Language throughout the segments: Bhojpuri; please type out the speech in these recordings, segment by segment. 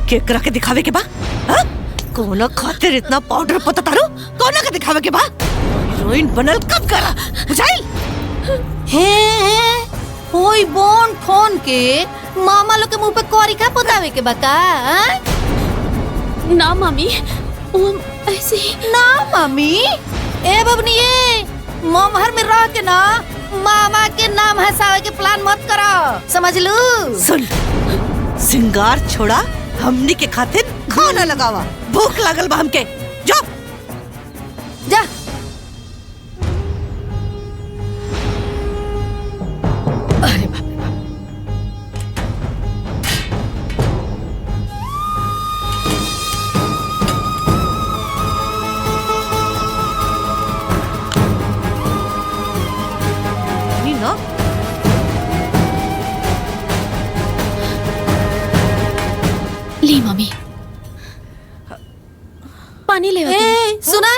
केकरा के दिखावे के बा? हाँ? कोना खातिर इतना पाउडर पता तारो? कोना के दिखावे के बा? हीरोइन बनल कब करा? बुझाइल? होई बोन फोन के मामा लोग के मुंह पे कोरी का पोतावे के बका? ना मामी, वो ऐसे ही। ना मामी, ए बबनी ये मोमहर में रह के ना मामा के नाम हंसावे के प्लान मत करो, समझ लू? सुन, सिंगार छोड़ा हमनी के खातिर खाना लगावा। भूख लागल बा हमके। जा जा। अरे बाप रे बाप। नहीं ना? ली मम्मी, पानी ले ए, सुना,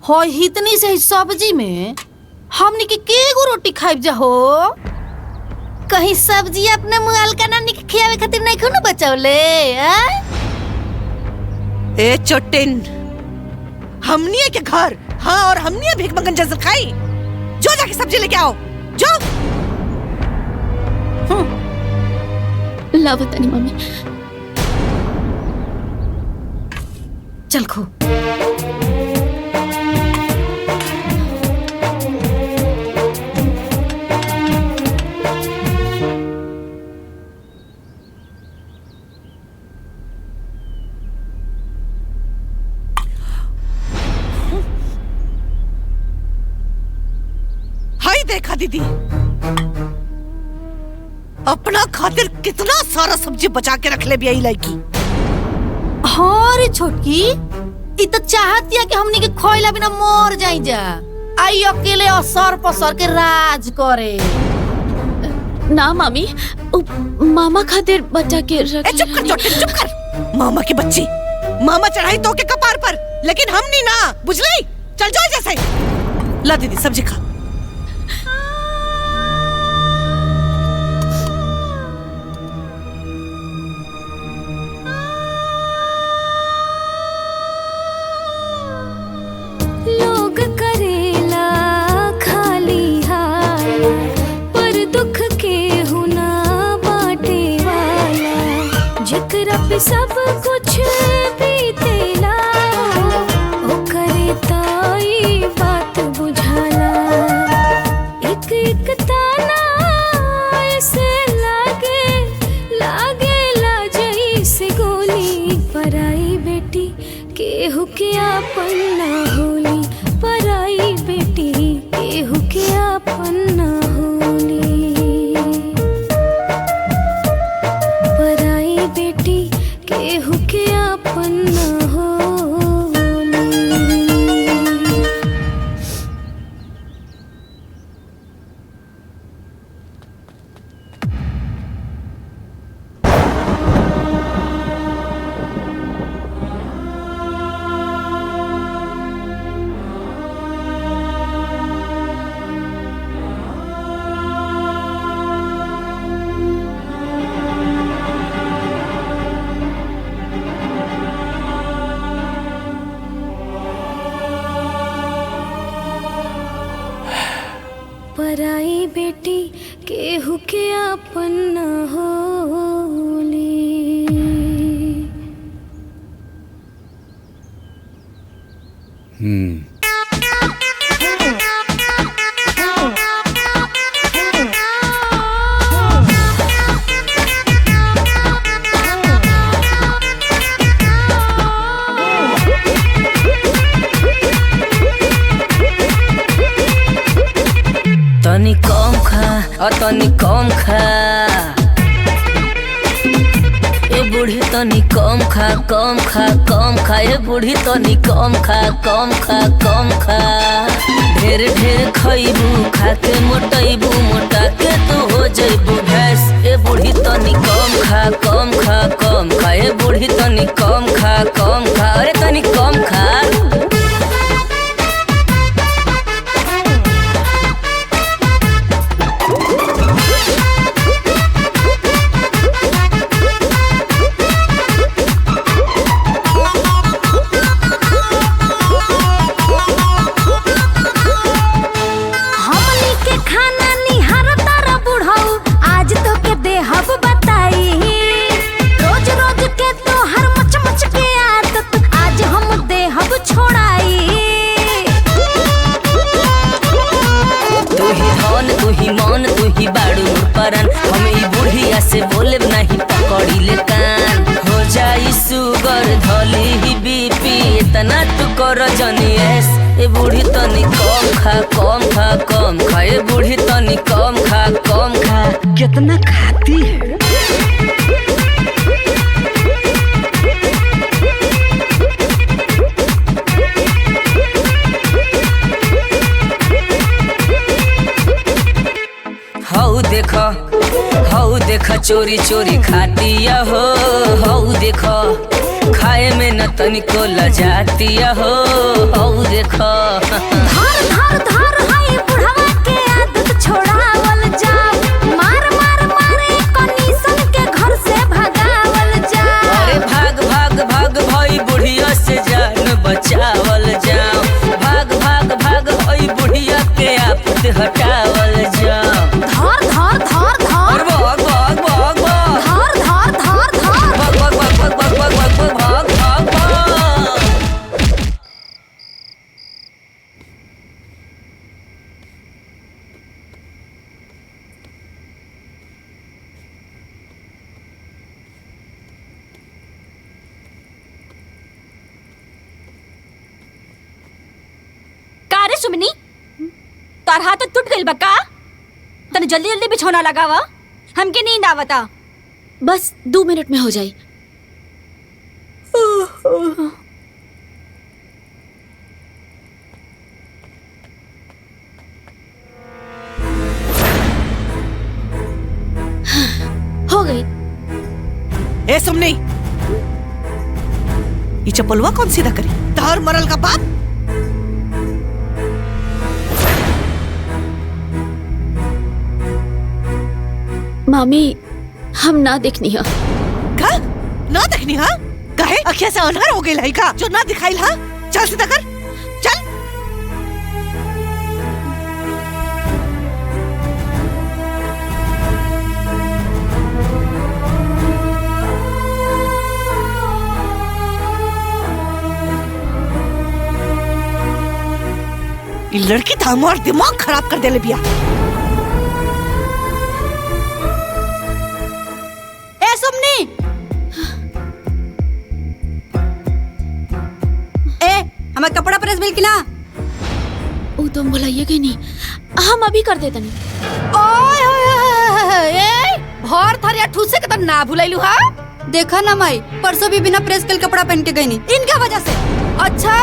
हो इतनी से सब्जी में हमने के गो रोटी खाइब जा हो? कहीं सब्जी अपने मुआल का ना खियावे खातिर नहीं खनो बचौले? ए चोटिन, हमनी के घर, हाँ, और हमनी भीख मंगन जैसे खाई। जो जाके सब्जी लेके आओ, जो। लावत नहीं मम्मी। चल खो। हाय देखा दीदी, अपना खातिर कितना सारा सब्जी बचा के रख ले भी आई लड़की। हाँ रे छोटकी, इ तो चाहती है कि हमनी के खोइला बिना मर जाई जा। आई अकेले असर पसर के राज करे। ना मामी, मामा खातिर बचा के रख। चुप कर चोटिन, चुप कर। मामा की बच्ची, मामा चढ़ाई तो के कपार पर, लेकिन हमनी ना, बुझली? चल जाओ जैसे। ला दीदी सब्जी खा। लोग करेला खाली हाल, पर दुख के हुना बाटे वाला। जिकरा पे सब कुछ बीतेला, ओकरे ताई बात बुझाला। एक एक ताना ऐसे लागेला जैसे गोली। पराई बेटी केहू के आपन ना होली, पराई बेटी केहू के आपन ना होली। पराई बेटी केहू के आपन ना होली। पराई बेटी केहू के आपन ना होली। तनी कम खा और तनी कम खा, ए बूढ़ी तनी कम खा, कम खा, कम खा। ए बूढ़ी तनी कम खा, कम खा, कम खा। ढेर ढेर खइबू, खा के मोटइबू, मोटा के तू हो जइबू भैंस। ए बूढ़ी तनी कम खा, कम खा, कम खा। ए बूढ़ी तनी कम खा, कम खा। अरे तनी कम खा। ही मन तू ही बाड़ू परन। हम ई बुढ़िया से बोले नहीं पकड़ी ले कान। हो जाई सुगर धली ही बीपी इतना तू कर जनी ऐस। ए बूढ़ी तनी कम खा कम खा कम खा। ए बूढ़ी तनी कम खा कम खा। कितना खाती है? हऊ देखा चोरी चोरी खातिया हो। हऊ देखा खाए में न तनिको लजातिया हो। हऊ देखा धार धार धार हाय बुढ़वा के आदत छोड़ावल जाओ। मार मार मारे कनीसन के घर से भगावल जाओ। अरे भाग भाग भाग भाई बुढ़िया से जान बचावल जाओ। भाग भाग भाग भाई बुढ़िया के आफत हटावल जाओ। धार धार धार धार भाग भाग भाग भाग धार धार धार धार भाग भाग भाग भाग भाग भाग भाग भाग भाग। का रे सुमनी, तार हाथ टूट गइल बा का? तने जल्दी जल्दी बिछौना लगावा, हमके नींद आवता। बस 2 मिनट में हो जाए। हो गई। ए सुमनी, ये चप्पलवा कौन सीधा करी? तार मरल का बाप। मामी हम ना देखनी है। का ना देखनी हा? कहे अखिया से अनहर हो गई का जो ना दिखाई हा? चल सीधा कर, चल। ये लड़की तो हमार दिमाग खराब कर देले बिया। ए सुमनी, ए हमार कपड़ा प्रेस मिल की ना? वो तुम बुलाइए कि नहीं, हम अभी कर देते नहीं। ओए ओए ए भर थरिया ठूसे के तो ना भुलाइलू हा। देखा ना माई, परसों भी बिना प्रेस के कपड़ा पहन के गई नहीं इनका वजह से। अच्छा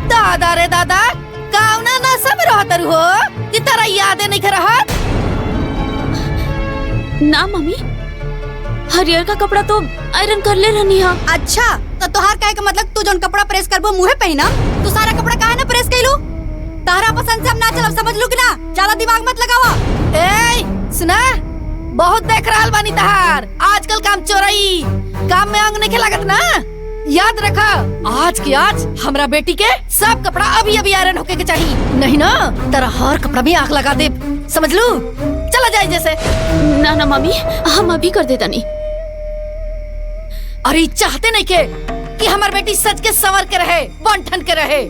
दादा रे दादा, कावना ना सब रहत हो कि तेरा यादें नहीं रहत। ना मम्मी, हरियर का कपड़ा तो आयरन कर ले रहनी है। अच्छा तो तोहार कहे का मतलब तू जोन कपड़ा प्रेस करबो मुहे पहना, तू सारा कपड़ा काहे ना प्रेस कइलू? तारा पसंद से हम ना चलब, समझ लू कि ना? ज्यादा दिमाग मत लगावा। ए सुना, बहुत देख रहल बानी तहार आजकल काम चोरई काम में अंग नहीं लागत ना। याद रखा, आज की आज हमरा बेटी के सब कपड़ा अभी अभी आयरन होके के चाहिए, नहीं ना तेरा हर कपड़ा भी आग लगा दे, समझ लू? चला जाए जैसे। ना ना मम्मी, हम अभी कर देता नहीं। अरे चाहते नहीं के कि हमार बेटी सच के संवर के रहे, बनठन के रहे।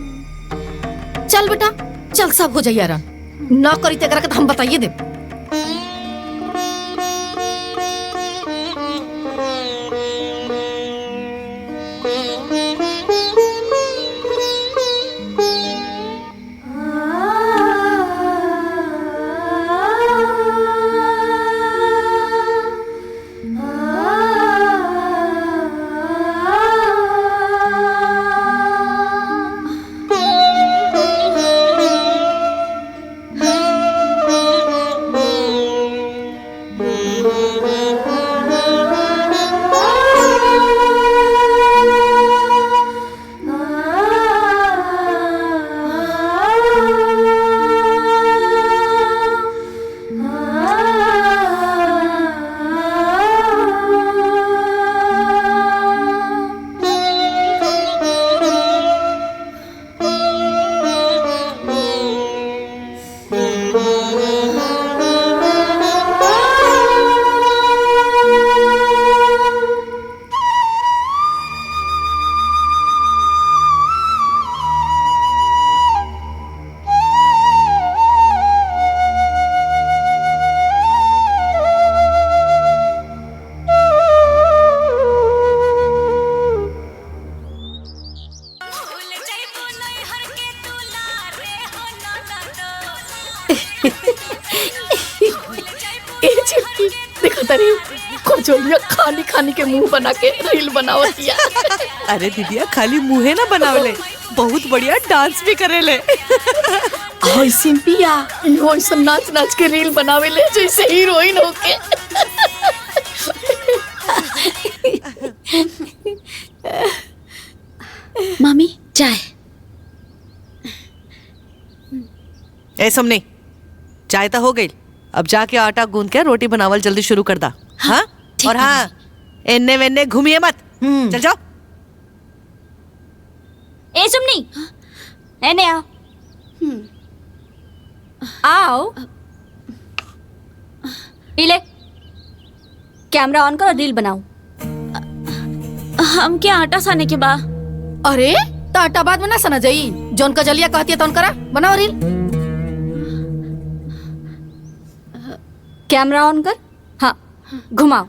चल बेटा चल, सब हो जाइए आयरन। ना करी तेरा के हम बताइए दे। ए चिड़की देखो तरी खोजलिया खानी खानी के मुंह बना के रील बनावतिया। अरे दीदिया खाली मुँहे ना बनावले, बहुत बढ़िया डांस भी करेले। ओए सिंपिया इहो ऐसा नाच नाच के रील बनावेले जैसे हीरोइन होके। मामी चाय। ए सुमनी, चाय तो हो गई, अब जाके आटा गूंद के रोटी बनावल जल्दी शुरू कर दा। हाँ? और हाँ, एन्ने वेन्ने घूमिए मत। चल जाओ। ए सुमनी, एने आओ। आओ। इले कैमरा ऑन करो, रील बनाओ। हम क्या आटा साने के बा? अरे तो आटा बाद में ना सना जाई, जौन कजलिया कहती है तौन करा, बनाओ रील। कैमरा ऑन कर। हाँ, घुमाओ।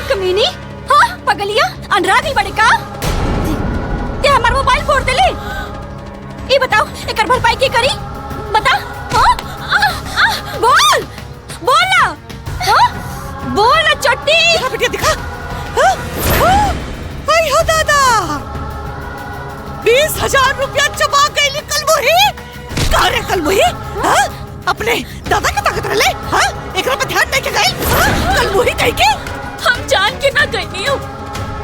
कमीनी, हाँ पगलिया अंडरा भी बड़े का ते हमार मोबाइल फोड़ देले। ये बताओ एकर भरपाई की करी बता। बोल बोल ना, बोल ना चट्टी। दिखा बेटिया दिखा। आई हो दादा, 20,000 रुपया चबा गई कलमुही। का रे कलमुही? हाँ? अपने दादा के ताकत रले? हाँ? एकरा पे ध्यान नहीं के गई? हाँ? कलमुही कहीं के? हम जान के ना गई नहीं हूँ,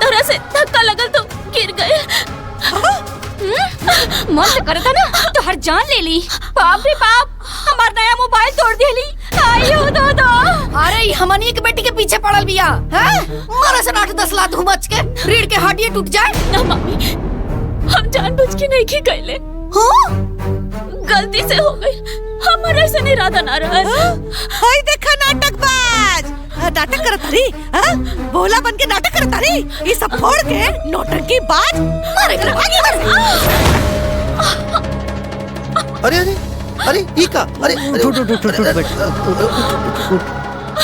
तरह से धक्का लगल तो गिर गए। मन करे था ना तो हर जान ले ली। बाप रे बाप, हमार नया मोबाइल तोड़ दिली। आयो दादा। अरे हमनी के बेटी के पीछे पड़ल बिया, हैं? मारे से 8-10 लात घुमच के रीढ़ के हड्डी टूट जाए। ना मम्मी, हम जानबूझ के नहीं की गईले। हाँ? गलती से हो गई, हमारा ऐसा इरादा ना रहा। हाय देखा नाटकबाज, नाटक करत रही। हाँ? बोला बन के नाटक करत रही। ये सब फोड़ के नौटंकी बाज मारे कर भागी मर। अरे अरे अरे ई का, अरे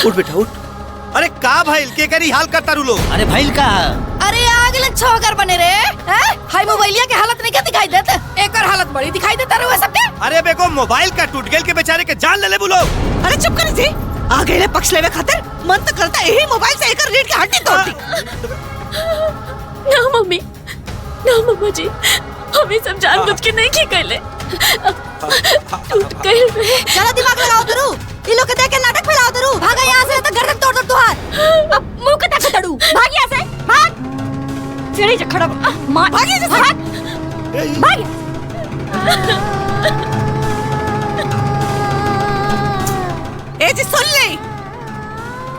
उठ बेटा उठ। अरे का भाई के करी हाल करता रू लोग? अरे भाई का, अरे आगले छोकर बने रे, हैं? हाय मोबाइलिया के हालत नहीं क्या दिखाई देते? एकर हालत बड़ी दिखाई देता रे सबके। अरे बेको मोबाइल का टूट गेल के बेचारे के जान ले ले बोलो। अरे चुप कर जी, आ गए पक्ष लेवे खातिर मन तो करता यही मोबाइल से एकर रीढ़ की हड्डी तोड़ दी। ना मम्मी, ना मम्मा जी, हमें सब जानबूझ के नहीं की गईले। टूट गए रे। चलो दिमाग लगाओ दरू, ये लोग के देख के नाटक फैलाओ दरू। भागा यहाँ से, तो गर्दन तोड़ दो तुहार। अब मुंह के तक तड़ू, भाग यहाँ से, भाग। सीढ़ी से खड़ा मार, भाग यहाँ से, भाग। ए जी सुन ले,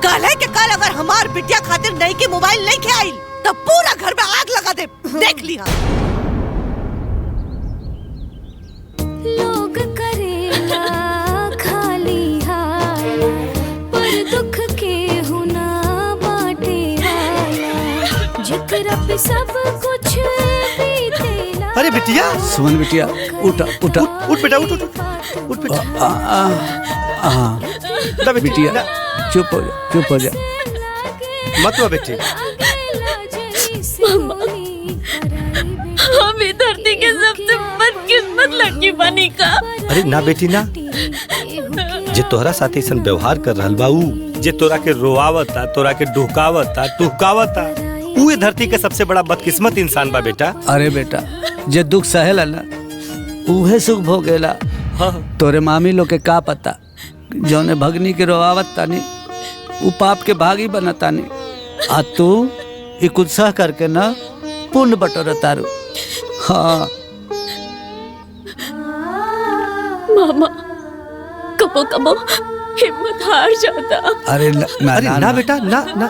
कल है कि कल अगर हमार बिटिया खातिर नहीं के मोबाइल नहीं के आई तो पूरा घर में आग लगा दे। देख लिया। लोग करेला खाली हाल, पर दुख के हुना बाटे वाला, जिकरा पे सब कुछ बीतेला। अरे बिटिया, सुमन बिटिया उठा उठा। उठ बेटा उठ बेटा। बिटिया चुप हो जा। मत रो बेटी। हम इस धरती के सबसे बदकिस्मत लड़की बनी का। अरे ना बेटी ना, जे तोहरा साथ ऐसा व्यवहार कर रहल बा, जे तोरा के रोआवता, तोरा के डुकावता, टुकावता, ऊ ये धरती के सबसे बड़ा बदकिस्मत इंसान बा बेटा। अरे बेटा, जे दुख सहेला ना उहे सुख भोगेला। हाँ। तोरे मामी लोग के का पता, जौने भगनी के रोआवत तानी उ पाप के भागी बनतानी। आ तू ई कुछ सह करके ना पुण्य बटोर तारू। हाँ मामा, कबो कबो हिम्मत हार जाता। अरे ना बेटा ना,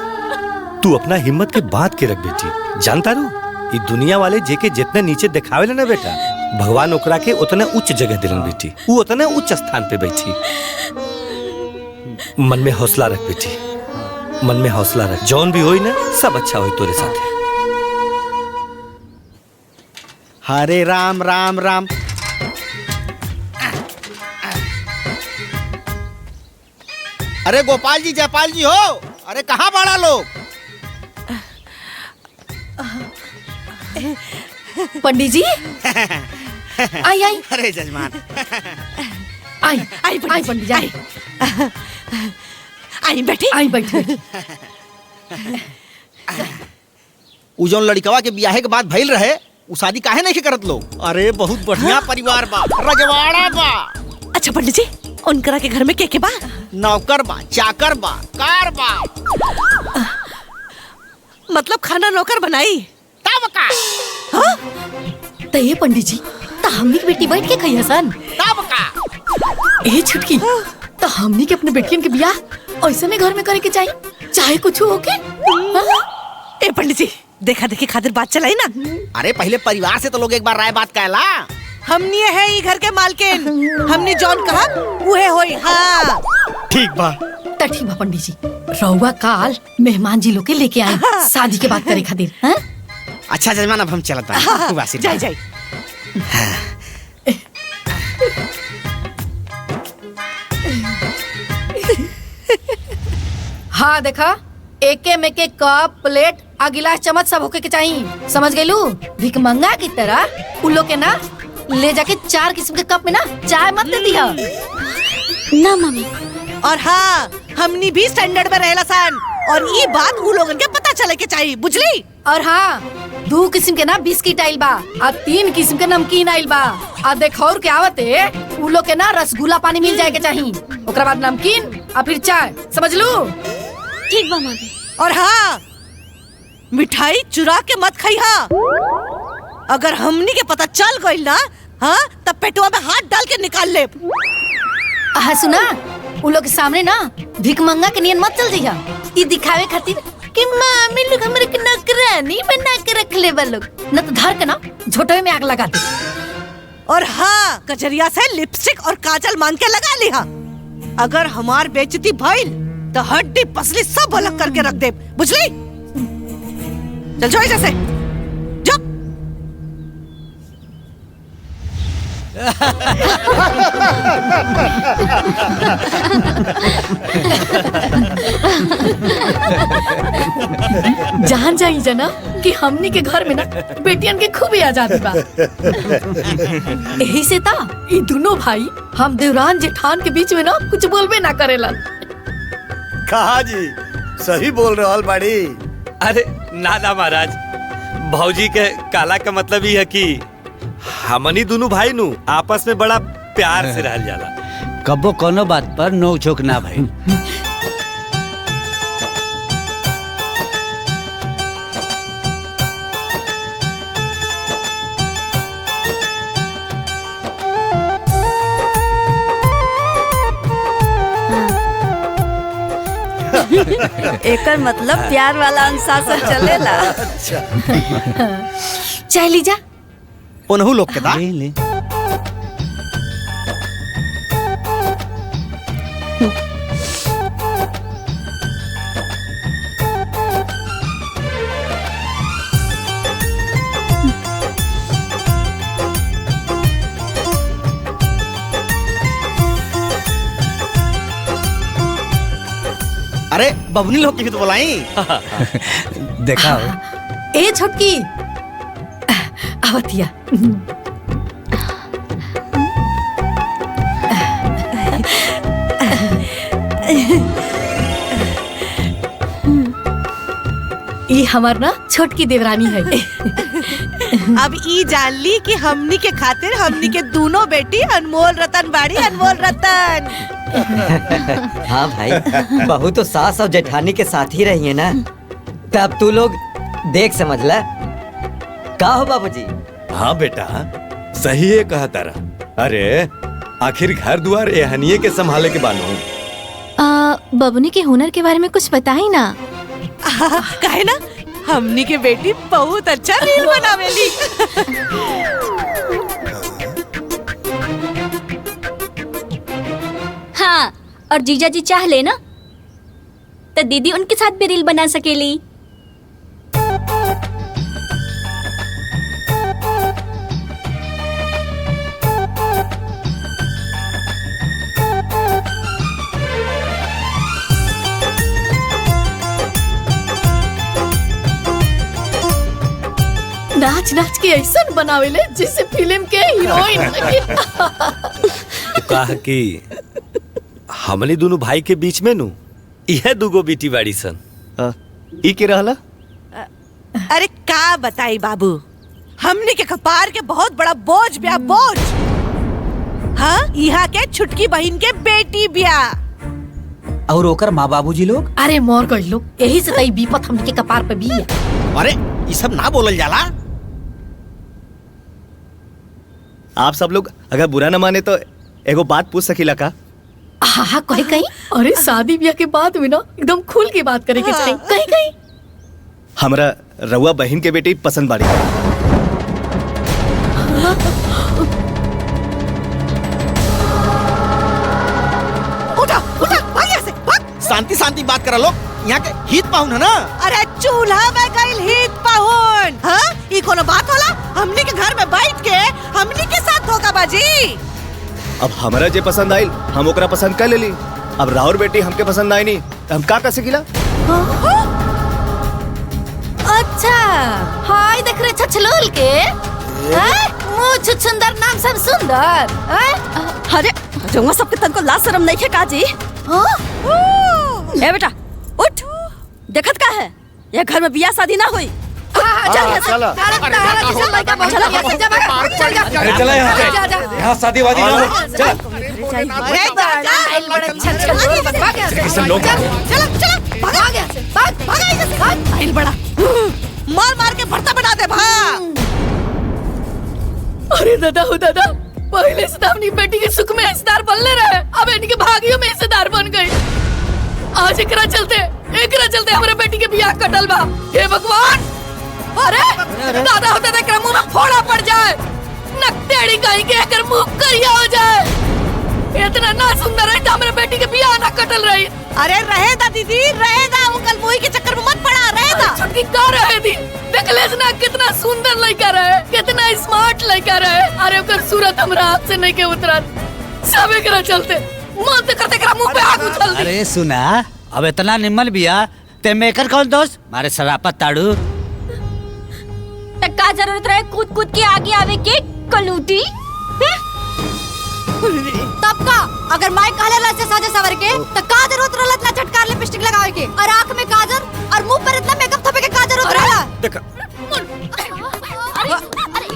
तू अपना हिम्मत के बात के रख बेटी। जानता रू ये दुनिया वाले जेके जितने नीचे दिखावे ना बेटा, भगवान ओकरा के उतने उच्च जगह दिलन बेटी। वो उतने उच्च स्थान पे बैठी। मन में हौसला रख बेटी, मन में हौसला रख। जौन भी होई ना सब अच्छा होई तोरे साथे। हरे राम राम राम। अरे गोपाल जी, जयपाल जी हो, अरे कहाँ बड़ा लोग? पंडित जी आई आई अरे जजमान, आई आई पंडित जी आई आई बैठी आई बैठी। उ जौन लड़कवा के बियाहे के बाद भइल रहे, उ शादी काहे नहीं करत लोग? अरे बहुत बढ़िया परिवार बा, रजवाड़ा बा। अच्छा पंडित जी, उनकरा के घर में के बा? नौकर बा, चाकर बा, कार बा। मतलब खाना नौकर बनाई? तब का तो ये पंडित जी, तो हमनी की बेटी बैठ के खाई हसन। तब का ए छुटकी, तो हमनी के अपने बेटियन के बियाह ऐसे में घर में करे के चाहिए, चाहे कुछ हो के। ए पंडित जी, देखा देखी खातिर बात चलाई ना। अरे पहले परिवार से तो लोग एक बार राय बात कहला। हमनी है ई घर के मालकिन, हमनी जौन कहा उहे होई। हाँ ठीक बा। तो ठीक बा पंडित जी, रउआ काल मेहमान जी लोग के लेके आए शादी के बात करे खातिर। हाँ? अच्छा जजमान, अब हम चलत बानी। जाई जाई। हाँ देखा, एके में के कप, प्लेट आ गिलास चम्मच सब होके के चाहिए, समझ गइलू? भिखमंगा की तरह उ लोग के ना ले जाके 4 किस्म के कप में ना चाय मत दे दिया। ना मम्मी। और हाँ, हमनी भी स्टैंडर्ड में रहेला सन, और ये बात उ लोगन के पता चले के चाहिए, बुझली? और हाँ, 2 किस्म के ना बिस्किट आइल बा, आ 3 किस्म के नमकीन आइल बा। आ देखौर के आवते उ लोग के ना रसगुल्ला पानी मिल जाए के चाहिए, ओकरा बाद नमकीन आ फिर चाय, समझ लू? ठीक बा मम्मी। और हाँ, मिठाई चुरा के मत खाइहा। अगर हमनी के पता चल गइल ना, हाँ, तब पेटवा में हाथ डाल के निकाल ले। हाँ सुना, उ लोग के सामने ना भिखमंगा के नियन मत चल जइहा, ई दिखावे खातिर कि मामी लोग हमरे के नौकरानी बना के रख ले बा लोग, न तो धर के ना झोटवे में आग लगा दे। और हाँ, कचरिया से लिपस्टिक और काजल मांग के लगा लिहा। अगर हमार बेइज्जती भइल तो हड्डी पसली सब अलग करके रख दे, बुझली? चल जाओ जैसे जो। जान जाई जना कि हमनी के घर में ना बेटियन के खूब आजादी बा। यही से ता ये दोनों भाई हम देवरान जेठान के बीच में ना कुछ बोलबे ना करेलन। कहा जी, सही बोल रहे बाड़ी। अरे नाना महाराज, भौजी के काला का मतलब ही है कि हमनी दोनों भाई नु आपस में बड़ा प्यार से रह जाला। कबो कोनो बात पर नोक झोंक ना भाई। एकर मतलब प्यार वाला अनुशासन चलेला। चाय लीजा। उन्हू लोग के दा। ले ले। अरे बबनी लोग की भी तो बुलाई। देखा हो। ए छोटकी आवतिया। ये हमार ना छोटकी देवरानी है। अब ई जान ली कि हमनी के खातिर हमनी के दोनों बेटी अनमोल रतन बाड़ी, अनमोल रतन। हाँ भाई, बहू तो सास और जेठानी के साथ ही रही है ना, तब तू लोग देख समझ ला। का हो बाबूजी? हाँ बेटा, सही है कहा तारा। अरे आखिर घर द्वार एहनिये के संभाले के बानो। बबुनी के हुनर के बारे में कुछ बताई ना। कहे ना, हमनी के बेटी बहुत अच्छा रील बनावेली। हाँ, और जीजा जी चाह ले ना तो दीदी उनके साथ भी रील बना सकेली। नाच नाच के ऐसा बनावेले जिससे फिल्म के हीरोइन लगे। तो कहा कि हमने दोनों भाई के बीच में नु यह दुगो बेटी बाड़ी सन। ई के रहला? अरे का बताई बाबू, हमने के कपार के बहुत बड़ा बोझ ब्या बोझ। हाँ, यहाँ के छुटकी बहन के बेटी ब्या। और ओकर माँ बाबूजी लोग? अरे मोर गई लोग, यही से तई विपत हमके कपार पे भी है। अरे ये सब ना बोलल जाला। आप सब लोग अगर बुरा न माने तो एगो बात पूछ सकीला का? हाँ कहीं कहीं। अरे शादी ब्याह के बाद में ना एकदम खुल के बात करे के चाहिए। कहीं कहीं हमरा रउआ बहन के बेटी पसंद बाड़ी। उठा उठा भाग यहाँ से, भाग। शांति शांति बात करा लोग, यहाँ के हित पाहुन है ना। अरे चूल्हा में गइल हित पाहुन। हाँ, ये कोनो बात होला? हमनी के घर में बैठ के हमनी के साथ धोखाबाजी। अब हमरा जे पसंद आइल हम ओकरा पसंद कर लेली। अब राउर बेटी हमके पसंद आई नहीं तो हम का कर सकीला? अच्छा, हाय देख रहे छछलोल के मुँह छुछुंदर नाम सब सुंदर। अरे रउआ सबके तनको लाज शरम नहीं है काजी? ए बेटा उठ, देखत का है ये घर में बियाह शादी ना हुई। अरे चला यहाँ शादी वादी ना हो। चल मार मार के भरता बना दे भाग। अरे दादा हो दादा, पहले से अपनी बेटी के सुख में हिस्सेदार बनले रहे, अब इनके भागियों में हिस्सेदार बन गई। आज एकरा चलते हमारे बेटी के बियाह कटल बा। हे भगवान, अरे दादा हो दादा के मुंह में फोड़ा पड़ जाए, नकतेड़ी कहीं के एकर मुंह करिया हो जाए। इतना ना सुंदर है तो हमारे बेटी के बियाह ना कटल रही। अरे रहेगा दीदी, रहेगा। उंगल मुही के चक्कर में मत पड़ा, रहेगा। छुटकी का रहे दी, देखले ना कितना सुंदर लड़का रहे, कितना स्मार्ट लड़का रहे। अरे ओकर सूरत हमरा हाथ से नहीं के उतरत। सब एकरा चलते मन ते करते एकरा मुंह पे आग उछल दी। अरे सुना, अब इतना निम्मल बिया ते मेकर कौन दोस्त मारे शरापत ताड़ू। का जरूरत रहे कूद कूद के आगे आवे के कलूटी? तब का अगर माई कहले ला से साजे सवर के त का जरूरत रहलत ना झटकार लिपस्टिक लगावे के और आंख में काजल और मुंह पर इतना मेकअप थपे के का जरूरत रहला? देखा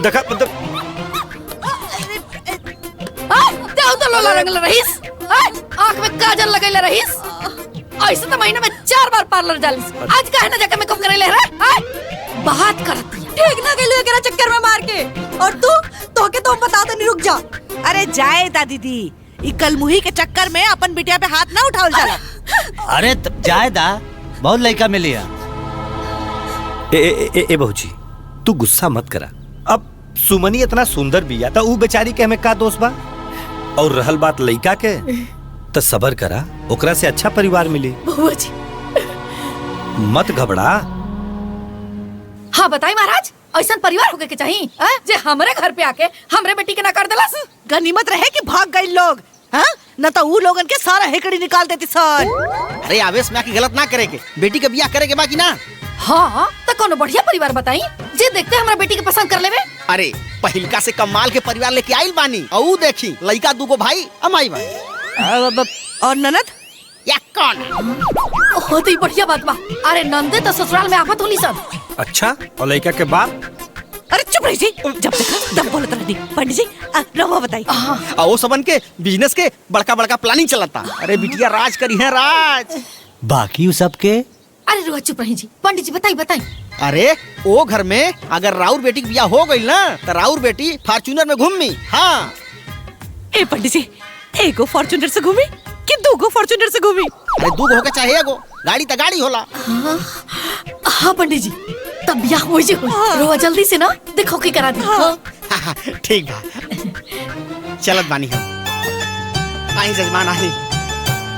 देखा मतलब देव तो लोला रंगल रहीस, आंख में काजल लगैले रहीस। ऐसे तो महीने में 4 बार पार्लर जालिस, आज काहे ना जाके मेकअप करे ले रहा? बात करत ठीक ना गेलू एकरा चक्कर में मार के। और तू के तो बता दे, रुक जा। अरे जाए दा दीदी, ई कल मुही के चक्कर में अपन बिटिया पे हाथ ना उठाओ जाला। अरे जाए दा, बहुत लड़का मिली है। ए बहूजी, तू गुस्सा मत करा। अब सुमनी इतना सुंदर बिया था, ऊ बेचारी के हमें का दोस्त बा। और रहल बात लड़का के, तो सबर करा, ओकरा से अच्छा परिवार मिली। बउआ जी मत घबरा। हाँ बताई महाराज, ऐसा परिवार होके के चाहिए जे हमारे घर पे आके हमरे बेटी के ना कर देलस। गनीमत रहे कि भाग गए लोग, हाँ? न तो ऊ लोगन के सारा हेकड़ी निकाल देती सन। अरे आवेश में आके गलत ना करे के, बेटी के बियाह करे के बाकी ना। हाँ तो कोनो बढ़िया परिवार बताई जे देखते हमारा बेटी के पसंद कर लेवे। अरे पहिलका से कमाल के परिवार लेके आइल बानी। औ देखी लड़का दूगो भाई अमाई भाई और ननद या कौन? होती बढ़िया बात बा। अरे नंदे तो ससुराल में आफत होली सन। अच्छा, और लड़का के बाप? अरे चुप रही जी, जब देखा तब बोलत रहनी। पंडित जी रहुआ बताई। वो सबन के बिजनेस के बड़का बड़का प्लानिंग चलता। अरे बिटिया राज करी है राज। बाकी सब के? अरे रुआ चुप रही जी, पंडित जी बताई बताई। अरे वो घर में अगर राउर बेटी की बियाह हो गई ना तो राउर बेटी फॉर्च्यूनर में घूमी। हाँ ए पंडित जी, एगो फॉर्च्यूनर से घूमी कि दूगो फॉर्च्यूनर से घूमी? अरे दूगो होके चाहे एगो, गाड़ी तो गाड़ी होला। हाँ पंडित जी, तब ब्याह हो जे रोवा जल्दी से ना देखो के करा दे। ठीक बा, चलत बानी हम। आई जजमान आई,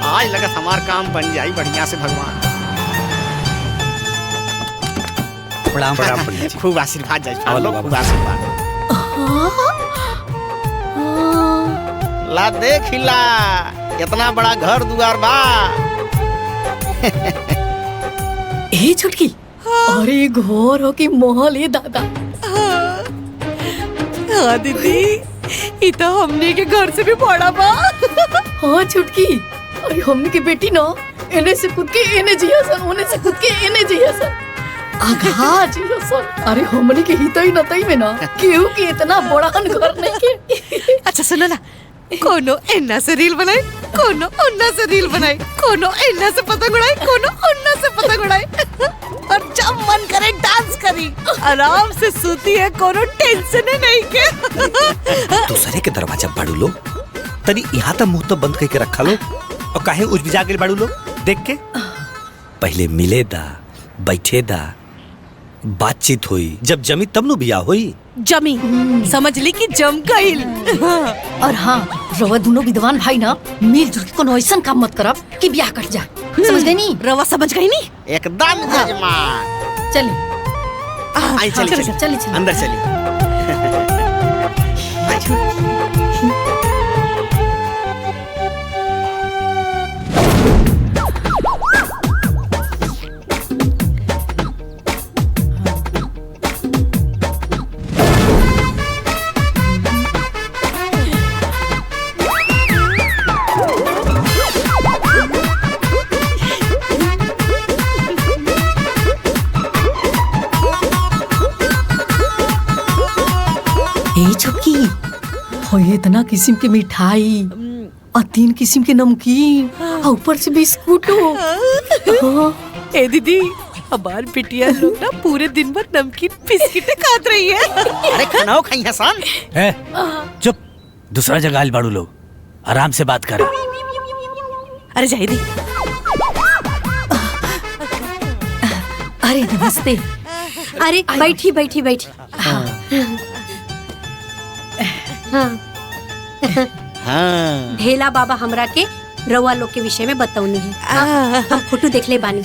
आज लगत हमार काम बन जाई बढ़िया से भगवान। प्रणाम प्रणाम पंडित जी। खूब आशीर्वाद जजमान लोग, खूब आशीर्वाद। ला देख ला कितना बड़ा घर दुआर बा। ए छुटकी, अरे घोर हो कि महल है दादा। हाँ दीदी, ये तो हमने के घर से भी बड़ा बा। हाँ छुटकी, अरे हमने की बेटी ना एने से खुद के एने जिया सन, ओने से खुद के एने जिया सन, आघा जिया सन। अरे हमने के हितई नतई में ना केहू के इतना बड़ा घर नहीं के। अच्छा सुनो ना, कोनो एन्ना से रील बनाई, कोनो उन्ना से रील बनाई, कोनो एन्ना से पतंग उड़ाई, कोनो उन्ना से पतंग उड़ाई, और जब मन करे डांस करी, आराम से सूती है, कोनो टेंशन नहीं के। दूसरे के दरवाजा बाड़ू लो, तनी यहाँ तक मुंह तो बंद करके रखा लो, और काहे उजबिजा के बाड़ू लो देख के। पहले मिले दा, बैठे दा, बातचीत हुई, जब जमी तब नु बिया हुई। जमी समझ ली कि जम गईल। और हाँ, रवा दोनों विद्वान भाई ना मिलजुल के कोनो ऐसा काम मत करब कि ब्याह कट जाए, समझ गई नी? रवा समझ गई नी? एकदम जजमान। चलिए आई चली चली अंदर चली। छुटकी, हो इतना किस्म के मिठाई और 3 किस्म के नमकीन और ऊपर से बिस्कुट। ए दीदी, हमार बिटिया लोग ना पूरे दिन भर नमकीन बिस्किट खात रही है। अरे खानाओ खाई हसन। चुप, दूसरा जगह आइल बाड़ू लोग, आराम से बात करा। अरे जाहिदी। अरे नमस्ते। अरे बैठी बैठी बैठी। हाँ। ढेला बाबा हमरा के रवा लोग के विषय में बतौनी है। हम फोटो देख ले बानी,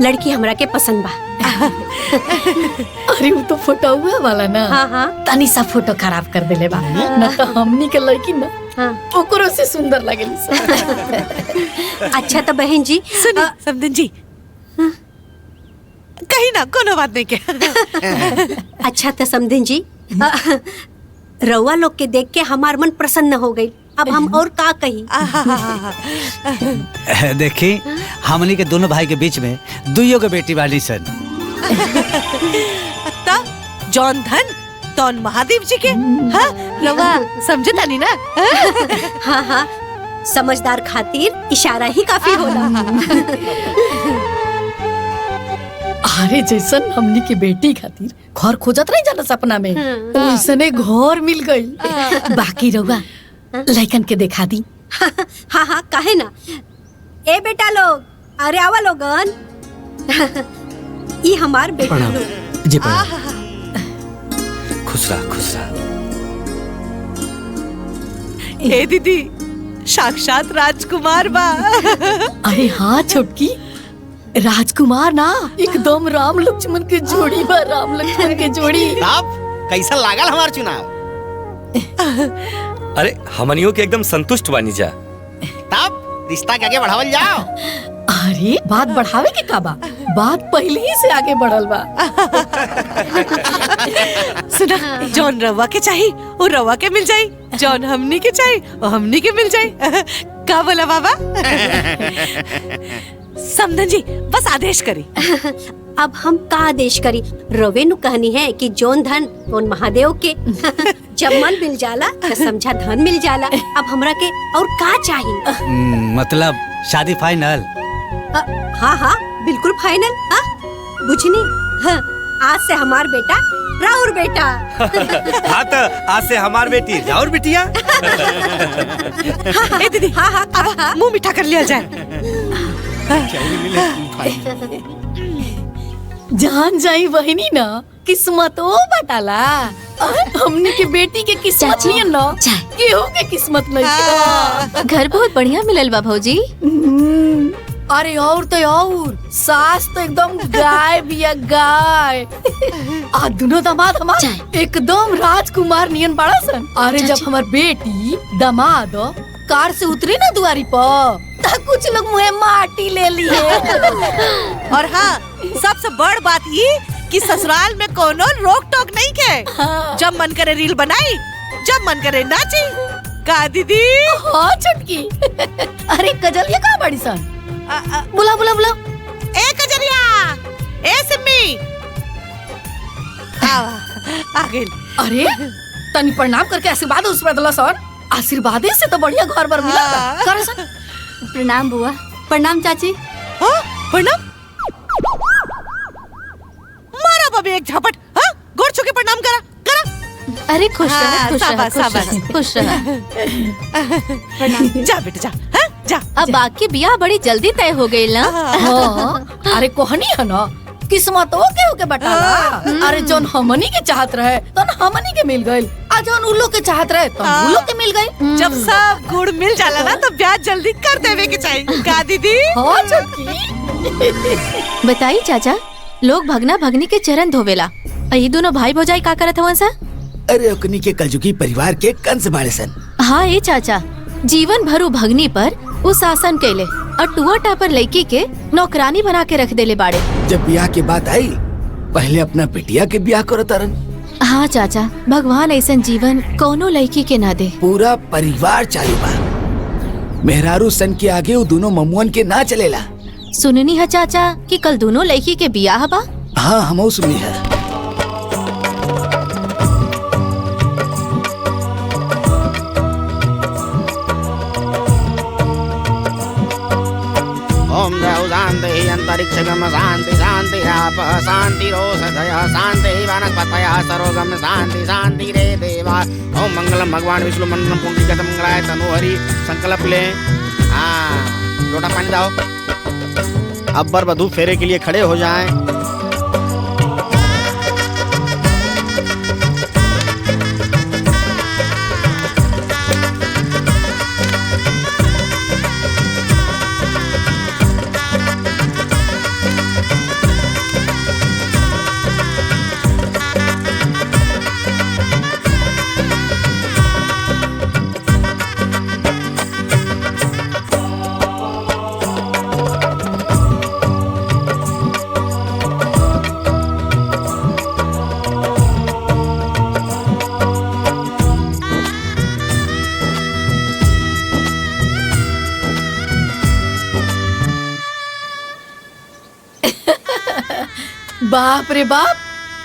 लड़की हमरा के पसंद बा। अरे वो तो फोटो हुआ वाला ना। हाँ हाँ, तनी सा फोटो खराब कर देले बा ना, तो हमनी के लड़की ना हाँ। ओकरो से सुंदर लगेली। अच्छा तो बहन जी सुनी समधन जी, कहीं ना कोनो बात नहीं के। अच्छा तो समधिन जी, रउआ लोग के देख के हमार मन प्रसन्न हो गई। अब हम और का कही। देखी, हमनी के दोनों भाई के बीच में दुइयों के बेटी वाली सन। जौन धन तौन महादेव जी के। हाँ रवा समझे तानी ना? हाँ हाँ, समझदार खातिर इशारा ही काफी होला। अरे जैसन हमनी की बेटी खातिर घर खोजत नहीं जाना सपना में, वैसने घर मिल गई। बाकी रहुआ लड़कन के देखा दी। हाँ हाँ, काहे ना। ए बेटा लोग, अरे आवा लोगन। ये हमार बेटा लोग। जी खुश रहा खुश रहा। ए दीदी, साक्षात राजकुमार बा। अरे हाँ छोटकी, राजकुमार ना एकदम राम लक्ष्मण के जोड़ी बा, राम लक्ष्मण के जोड़ी। अब कैसा लागल हमार चुनाव? अरे हमनियों के एकदम संतुष्ट बानी जा। तब रिश्ता के आगे बढ़ावल जाओ। अरे बात बढ़ावे के का बा, बात पहले ही से आगे बढ़ल बा। सुना, जौन रवा के चाहिए वो रवा के मिल जाई, जौन हमनी के चाहिए वो हमनी के मिल जाई। का बोला बाबा? समधन जी बस आदेश करी। अब हम का आदेश करी? रवे नु कहनी है कि जोन धन उन महादेव के। जब मन मिल जाला तो समझा धन मिल जाला। अब हमरा के और का चाहिए? मतलब शादी फाइनल? हाँ हाँ बिल्कुल फाइनल। हाँ बुझनी, हाँ, आज से हमार बेटा राउर बेटा। हाँ तो आज से हमार बेटी राउर बिटिया। ए दीदी, हाँ हाँ, अब मुंह मीठा कर लिया जाए। जान जाई बहनी ना किस्मत ओ बताला। हमने के बेटी के किस्मत नहीं ना, केहू के किस्मत नहीं। घर बहुत बढ़िया मिलल बा भौजी। अरे और तो और सास तो एकदम गाय बिया गाय। आ दोनों दामाद हमार एकदम राजकुमार नियन बड़ा सन। अरे जब हमार बेटी दामाद कार से उतरी ना दुआरी पर तो कुछ लोग मुँह माटी ले लिए। और हाँ, सबसे बड़ बात ये कि ससुराल में कोनो रोक टोक नहीं के। जब मन करे रील बनाई, जब मन करे नाची। का दीदी? हाँ छुटकी। अरे कजलिया कहाँ बड़ी सन? बुला बुला बुला। ए कजरिया, ए सिम्मी, आ गई। अरे तनी प्रणाम करके आशीर्वाद उस पर दला सर। आशीर्वाद से तो बढ़िया घर पर मिला। कर सन। प्रणाम बुआ। प्रणाम चाची। हाँ प्रणाम। मारा बबी एक झपट। हाँ गोड़ छू के प्रणाम करा करा। अरे खुश रह, खुश रह, खुश रह। जा बेटा जा। हाँ जा। अब बाकी बियाह बड़ी जल्दी तय हो गई ना। हाँ। अरे कोहनी है ना किस्मत हो के बताला। अरे जोन हमनी के चाहत रहे तो हमनी के मिल गई, आ जोन उल्लू के चाहत रहे तो उल्लू के मिल गई। जब सब गुड़ मिल जाला ना तो ब्याह जल्दी कर देवे के चाहिए। का दीदी? हाँ छुटकी। बताई चाचा, लोग भगना भगनी के चरण धोवेला, ये दोनों भाई भौजाई का करत हवन सा? अरे ओकनी के कलजुगी परिवार के कंस बाड़े सन। हाँ ये चाचा, जीवन भर भगनी पर वो शासन कैले और टुआ टापर लड़की के नौकरानी बना के रख देले बाड़े। जब ब्याह की बात आई पहले अपना बिटिया के ब्याह करो तारन। हाँ चाचा, भगवान ऐसा जीवन कोनो लड़की के ना दे। पूरा परिवार चालू बा। मेहरारू सन के आगे वो दोनों ममुअन के ना चलेला। सुननी है चाचा कि कल दोनों लड़की के ब्याह बा? हाँ हम सुनी है। ओम द्यौ शान्तिः अन्तरिक्षगम शान्ति शान्तिराप शान्तिरोषधयः शान्तिः वनस्पतयः सरोगम शान्ति शान्तिरे देवा। ओम मंगलम भगवान विष्णु मंडलम पुंडरीकाक्षं मंगलाय तनोहरि। संकल्प ले। हाँ लोटा पानी लाओ। अब वर वधू फेरे के लिए खड़े हो जाएं। बाप रे बाप,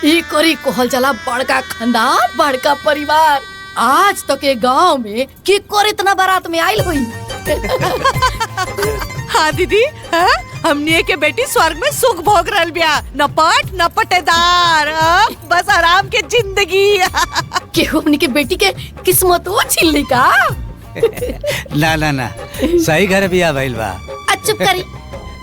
ई करी कोहल चला बड़का खानदान, बड़का परिवार। आज तक के गांव में की कोर इतना बारात में आयल हुई। हाँ दीदी, हाँ? हमने के बेटी स्वर्ग में सुख भोग रहल बिया। न पट न पटेदार, बस आराम के जिंदगी। केहू हमनी के बेटी के किस्मत वो छिल्ली का। ना ना ना, सही घर बिया भइल बा। चुप करी।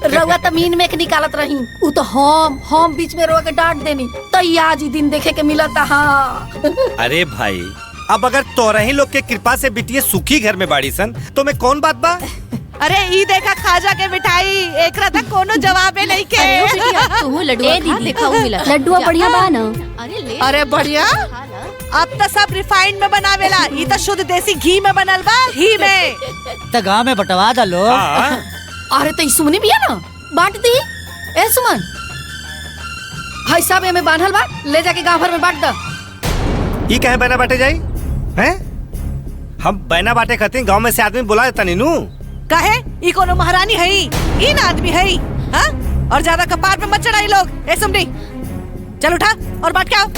रउआ तो मीन में के निकालत रही, उ तो हम बीच में रउआ के डांट देनी, तो आज ही दिन देखे के मिला था। हाँ। अरे भाई, अब अगर तोरा ही लोग के कृपा से बिटिया सुखी घर में बाड़ी सन तो मैं कौन बात बा? अरे ई देखा खाजा के मिठाई, एकरा तक कोनो जवाबे नहीं के। तू लड्डुआ खा, देखा वो मिला। लड्डुआ बढ़िया बा ना? अरे बढ़िया। अब तो सब रिफाइंड में बनावेला, ई तो शुद्ध देसी घी में बनल बा। घी में तो गाँव में बंटवा दा लो। अरे तो सुमनी भी है ना, बांट दी। ए सुमन, भाई साहब हमें बांधल बा, ले जाके गांव भर में बांट दा। ई कहे बहना बांटे जाई हैं? हम बहना बांटे खातिर गांव में से आदमी बुला देता नीनू। कहे ई कोनो महारानी है, ई ना आदमी है। हाँ? और ज्यादा कपार पे मत चढ़ाई लोग। ए सुमनी, चल उठा और बांट के आओ।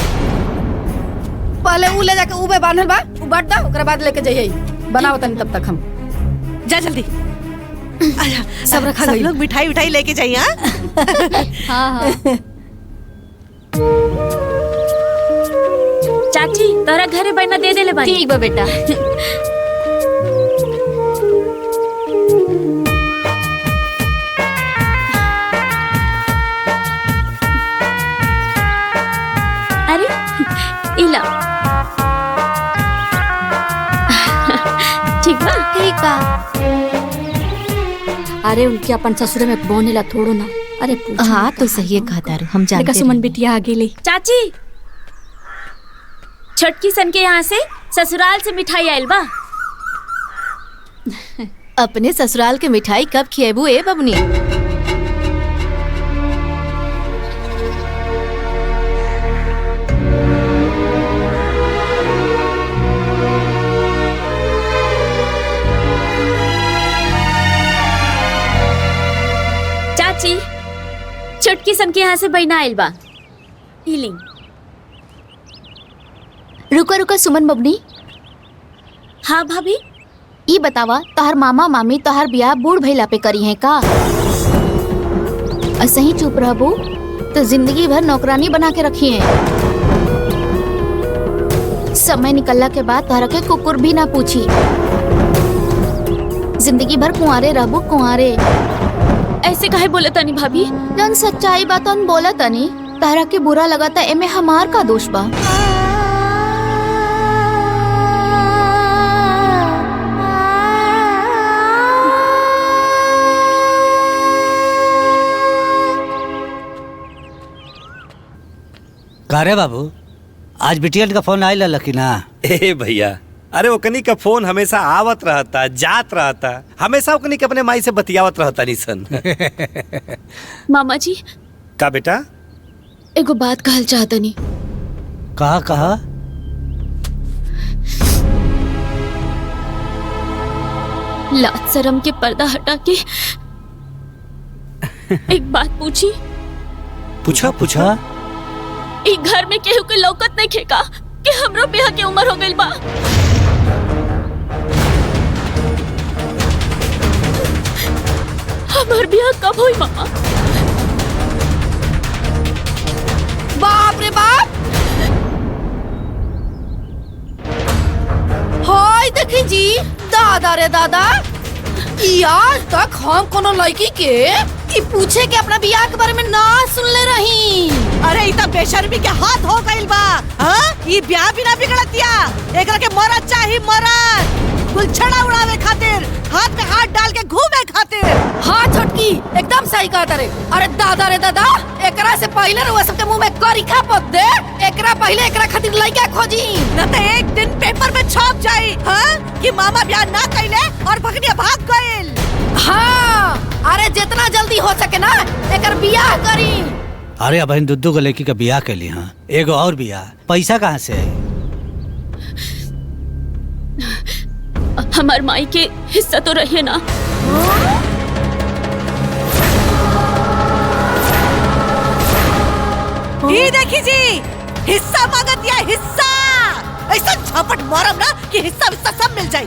पहले ऊ ले जाके ऊ में बांधल बा, ऊ बांट दा, ओकरा बाद लेके जाइए। बनाओ तनी तब तक हम। जा जल्दी। सब रखा सब गई। लोग मिठाई उठाई लेके जाइए। हाँ हाँ। चाची तोरा घरे बना दे देले बानी। ठीक बा बेटा। इला ठीक बा। ठीक बा। अरे उनके अपन ससुरे में बोनेला थोड़ो ना। अरे पूछो हाँ तो सही कहा तारू, हम जानते देखा सुमन बिटिया आ गेली। चाची छोटकी सन के यहाँ से ससुराल से मिठाई आयल बा। अपने ससुराल के मिठाई कब खिएबू ए बबनी? चाची छोटकी सन के यहाँ से बहना आयल बा। हीलिंग रुको रुको सुमन बबनी, हाँ भाभी। ई बतावा तोहर मामा मामी तोहर बियाह बूढ़ भइला पे करी है का? ऐसे ही चुप रहबू तो जिंदगी भर नौकरानी बना के रखी है। समय निकलला के बाद तोहरा के कुकुर भी ना पूछी। जिंदगी भर कुंवारे रहबू कुंवारे। ऐसे काहे बोले तनी भाभी? जन सच्चाई बात हम बोला तनी, तोहरा के बुरा लगा था एमे हमार का दोष बा? का रे बाबू, आज बिटियन का फोन आइल लकी ना? ए भैया, अरे ओकनी का फोन हमेशा आवत रहता, जात रहता, हमेशा ओकनी के अपने माई से बतियावत रहता निसन। मामा जी का बेटा? एगो बात कहल चाहतनी। कहा कहा? लाज शर्म के पर्दा हटा के एक बात पूछी। पूछा पूछा। एक घर में केहू के लौकत नहीं खेका कि हमरो ब्याह के उम्र हो गइल बा। हमार ब्याह कब होई मामा? बाप रे बाप, हाय देखी जी, दादा रे दादा, ई आज तक हम कोनो लड़की के ई पूछे के अपना बियाह के बारे में ना सुनले रही। अरे इतना बेशर्मी के हाथ हो गइल बा। हाँ, ये ब्याह भी ना बिगड़तिया, एकरा के मरद चाही मरद, गुलछड़ा उड़ावे खातिर, हाथ में हाथ डाल के घूमे खातिर। हाँ छोटकी, एकदम सही कहा तारे। अरे दादा रे दादा, एकरा से पहले रुआ सबके मुंह में करिखा पत दे, एकरा पहले एकरा खातिर लड़का खोजी, न तो एक दिन पेपर में छप जाई हाँ कि मामा ब्याह ना कइले और भगनिया भाग गइल। हाँ, अरे जितना जल्दी हो सके ना एकर बियाह करी। अरे अब इन दुद्दू को लड़की का बियाह के लिए, हाँ एगो और बियाह, पैसा कहाँ से है? हमार माई के हिस्सा तो रहिए ना। ये देखी जी, हिस्सा मांगत या हिस्सा, ऐसा झपट मारम ना कि हिस्सा हिस्सा सब मिल जाई।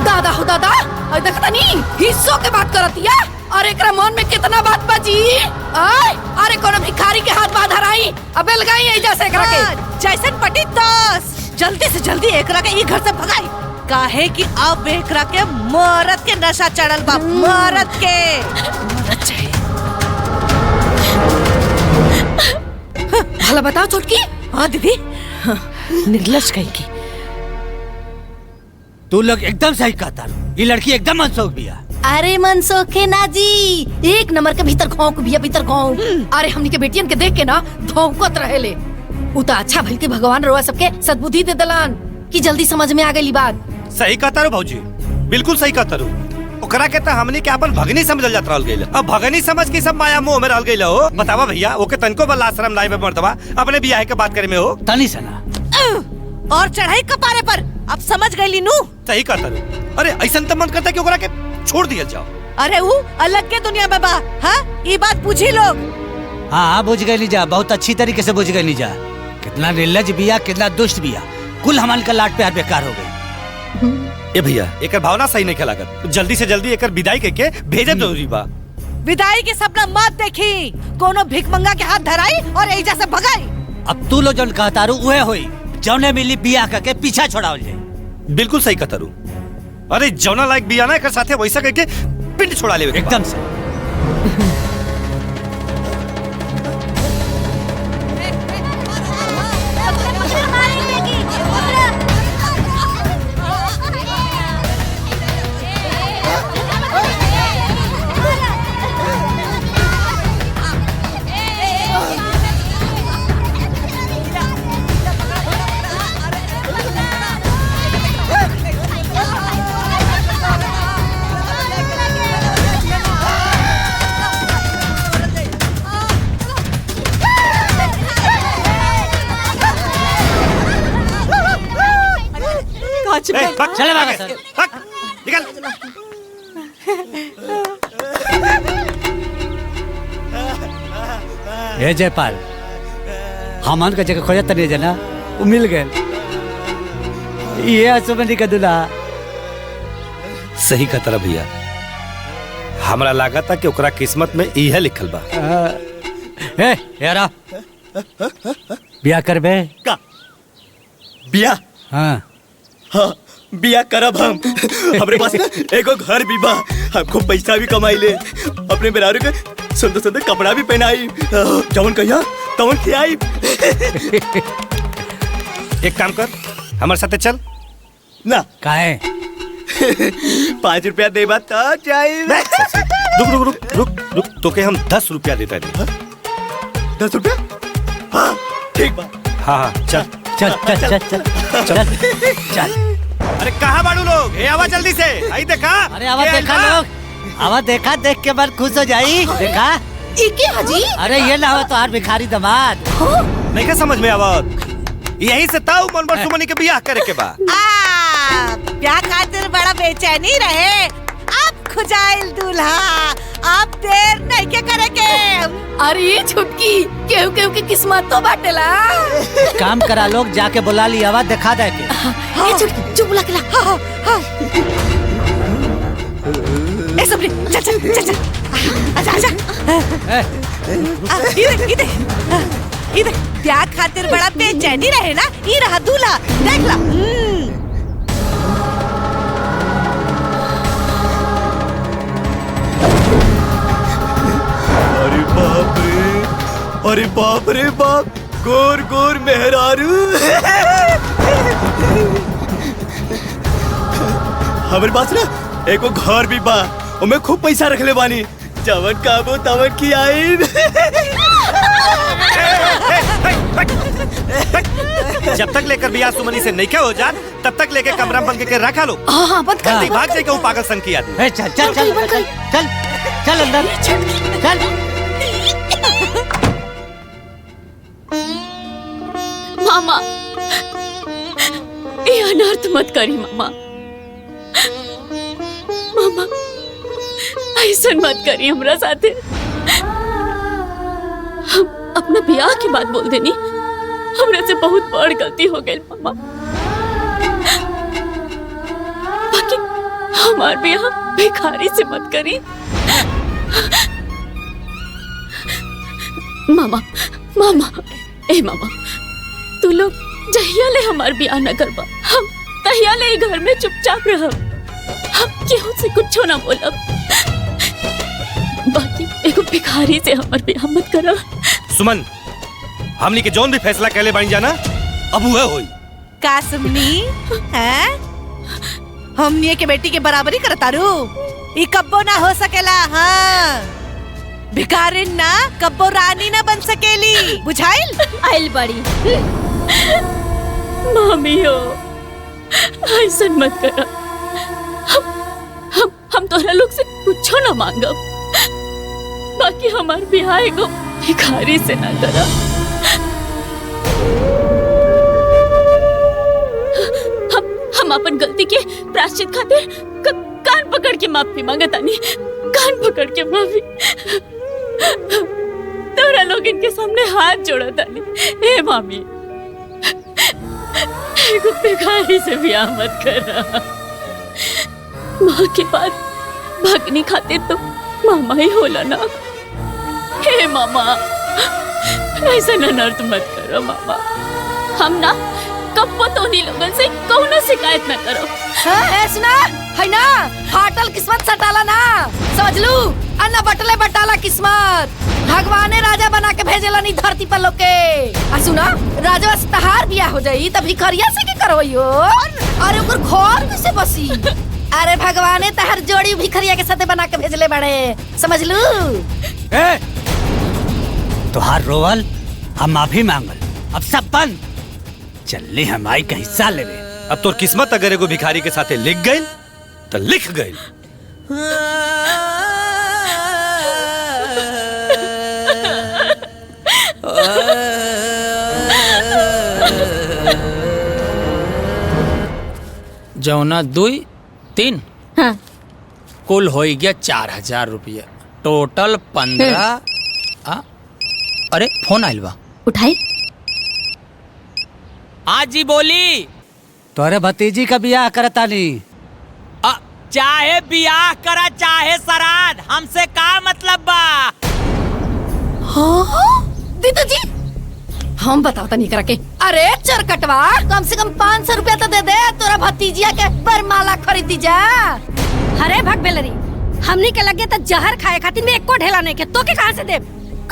दादा हो दादा, अरे देखता नहीं हिस्सों के बात करतिया। अरे एकरा मन में कितना बात बाजी। आय, अरे कोनो भिखारी के हाथ बांध हराई, अबे लगाई ऐजा से एकरा के। जैसन पटी तस, जल्दी से जल्दी एकरा के ई घर से भगाई। काहे कि अब एकरा के मरद के नशा चढ़ल बा, मरद के। मरद चाहिए। भला बताओ छोटकी। हाँ दीदी, निर्लज कहीं की। तू लोग एकदम सही कहता, ये लड़की एकदम मनसोख बिया। अरे मनसोखे ना जी, एक नंबर के भीतर घोंक बिया, भीतर घोंक। अरे हमनी के बेटियन के देख के ना धौंकत रहेले। उ तो अच्छा भल के भगवान रोआ सबके सद्बुद्धि दे दलान कि जल्दी समझ में आ गई बात। सही कहता रो भौजी, बिल्कुल सही कहता रो। ओकरा के तो हमनी के अपन भगनी समझल जात रहल गइल, अब भगनी समझ के सब माया मोह में रहल गइल हो। बतावा भैया, ओके तनको बल्ला आश्रम लाई में मर्दवा अपने बियाह के बात करे में हो। तनी सना और चढ़ाई कपारे पर, अब समझ गई नू। सही कहता रो। अरे ऐसा तो मन करता कि ओकरा के छोड़ दिया जाओ। अरे वो अलग के दुनिया में बा। हाँ, ये बात पूछी लोग। हाँ बुझ गई जा, बहुत अच्छी तरीके से बुझ गई जा। कितना निर्लज बिया, कितना दुष्ट बिया, कुल हमाल का लाड प्यार बेकार हो गई। ए भैया, एकर भावना सही नहीं खेलागत, जल्दी से जल्दी एकर विदाई करके भेजे जरूरी बा। विदाई के सपना मत देखी, कोनो भिखमंगा के हाथ धराई और एजा से भगाई। अब तू लो जौन कहता रू उहे होई, जौने मिली बिया करके पीछा छोड़ाओ जाए। बिल्कुल सही कहता रू। अरे जौना लायक बिया ना एकर साथे वैसा करके पिंड छोड़ा ले एकदम से। पाँच ए, मिनट भाग, चले भागा सर। भाग, निकल। ए जयपाल हमन का जगह खोजत नहीं जना वो मिल गए ये सुमनी का दूल्हा सही खतरा भैया, हमरा लगा था कि ओकरा किस्मत में इहे लिखल बा। ए यारा बिया करबे का बिया? हाँ हाँ बिया करब हम। हमरे पास ना एगो घर भी बा, हम खूब पैसा भी कमाई ले, अपने बेरारू के सुंदर सुंदर कपड़ा भी पहनाई, जवन कहिया तवन खियाई। एक काम कर, हमारे साथे चल ना। काहे? 5 रुपया देबा तो चाहिए। रुक रुक रुक रुक रुक, तोके हम 10 रुपया देता है। 10 रुपया? हाँ ठीक बा। हाँ हाँ चल चल चल चल चल चल चल। अरे कहाँ बाड़ू लोग? ए आवा जल्दी से, आई देखा। अरे आवाज देखा लोग, आवाज देखा, देख के मन खुश हो जाई। देखा इके हाजी? अरे ये ना हो तो हार भिखारी दामाद। नहीं क्या समझ में आवत? यही से ताऊ मनबर सुमनी के बियाह करे के बा। ब्याह खातिर बड़ा बेचैनी रहे, अब खुजाइल दूल्हा, अब देर नहीं के करे के। अरे ये छुटकी केहू केहू की किस्मत तो बाटेला। काम करा लोग, जाके बुला ली, आवाज दिखा दे के। ये छुटकी चुप बुला के ला। ए सबरी चल चल चल चल, आजा आजा। इधर इधर इधर, ब्याह खातिर बड़ा बेचैनी रहे ना, ये रहा दूल्हा, देख ला। अरे बाप रे, अरे बाप रे बाप, गोर गोर मेहरारू। हमारे पास ना एको घर भी बा, ओमे खूब पैसा रखले बानी, जवन काबो तवन की आई। जब तक लेकर बियाह सुमनी से नहीं क्या हो जात, तब तक लेके कमरा में बंद के रखा लो। हाँ बंद कर। भाग जाए, पागल संग की आदमी। चल चल चल चल चल चल अंदर चल। मामा, ये अनर्थ मत करी मामा। मामा ऐसा मत करी हमरा साथे। हम अपना ब्याह की बात बोल देनी, हमरा से बहुत बड़ गलती हो गई मामा। बाकी हमार ब्याह भिखारी से मत करी। मामा मामा, ए मामा, तू लोग जहिया ले हमार ब्याह न करबा, हम तहिया ले घर में चुपचाप रहब, हम केहू से कुछो ना बोलब। बाकी एगो भिखारी से हमार ब्याह मत करा। सुमन, हमनी के जौन भी फैसला कहले बानी जाना, अब वह होई। का सुमनी हैं? हमनी के बेटी के बराबरी करतारू, ई कब्बो ना हो सकेला। हाँ, भिखारिन ना कब्बो रानी ना बन सकेली, बुझाइल? आइल बड़ी मामी हो, ऐसा मत करा। हम तोरा लोग से कुछो ना मांगब, बाकी हमार ब्याह एगो भिखारी से ना करा। हम अपन गलती के प्रायश्चित खातिर कान पकड़ के माफी मांगतानी, कान पकड़ के माफी। तोरा लोग इनके सामने हाथ जोड़तानी। ए मामी, एगो भिखारी से ब्याह मत करा। माँ के बाद भगनी खातिर तो मामा ही होला ना। हे मामा, ऐसा अनर्थ मत करो मामा। हम ना कब्बो तो नहीं लोगन से कौनो शिकायत न करो। सुना है ना, फाटल किस्मत सटाला ना, समझ लू। अन्ना बटले बटाला किस्मत, भगवाने राजा बना के भेजेला नहीं धरती पर लोग के। आ सुना, राजा से तहार बियाह हो जाई तब भिखरिया से के करवइयो। अरे ओकर घर में से बसी। अरे भगवाने तहार जोड़ी भिखरिया के साथे बना के भेजले बड़े, समझ लू। ए तोहार रोवल हम माफी मांगल, अब सब बंद। चलनी हमारी का हिस्सा लेवे। अब तोर किस्मत अगर एगो भिखारी के साथे लिख गई तो लिख गई। जौना 2 3 हाँ। कुल हो गया 4000 रुपया टोटल 15। अरे फोन आइल बा उठाई। हाँ जी बोली। तोरे भतीजी का बियाह करतानी। चाहे बियाह करा चाहे श्राद्ध, हमसे का मतलब बा। हाँ? दीदी जी हम बताओ नहीं करा के। अरे चरकटवा कम से कम 500 रुपया तो दे दे, तोरा भतीजिया के बरमाला खरीदी जा। अरे भग बेलरी, हमनी के लगे तो जहर खाए खातिर में एको ढेला नहीं के, तो के कहां से देब?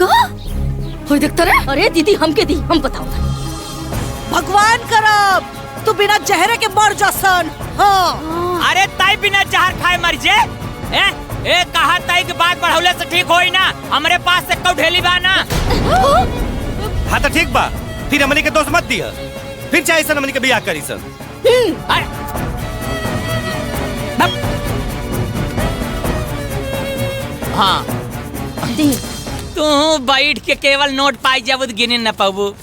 का होई देखत रे? अरे दीदी हमके दी, हम बताओ। भगवान करब तू बिना जहरे के मर जासन। हाँ। अरे ताई बिना जहर खाए मर जे। ए कहा ताई की बात बढ़ौले से ठीक होई ना। हमरे पास से कौ ढेली बा ना। हाँ तो ठीक बा, फिर हमनी के दोस्त मत दिया, फिर चाहे सन हमनी के बियाह करी सन। हाँ तू बैठ के केवल नोट पाई जाबू गिने न पाबू।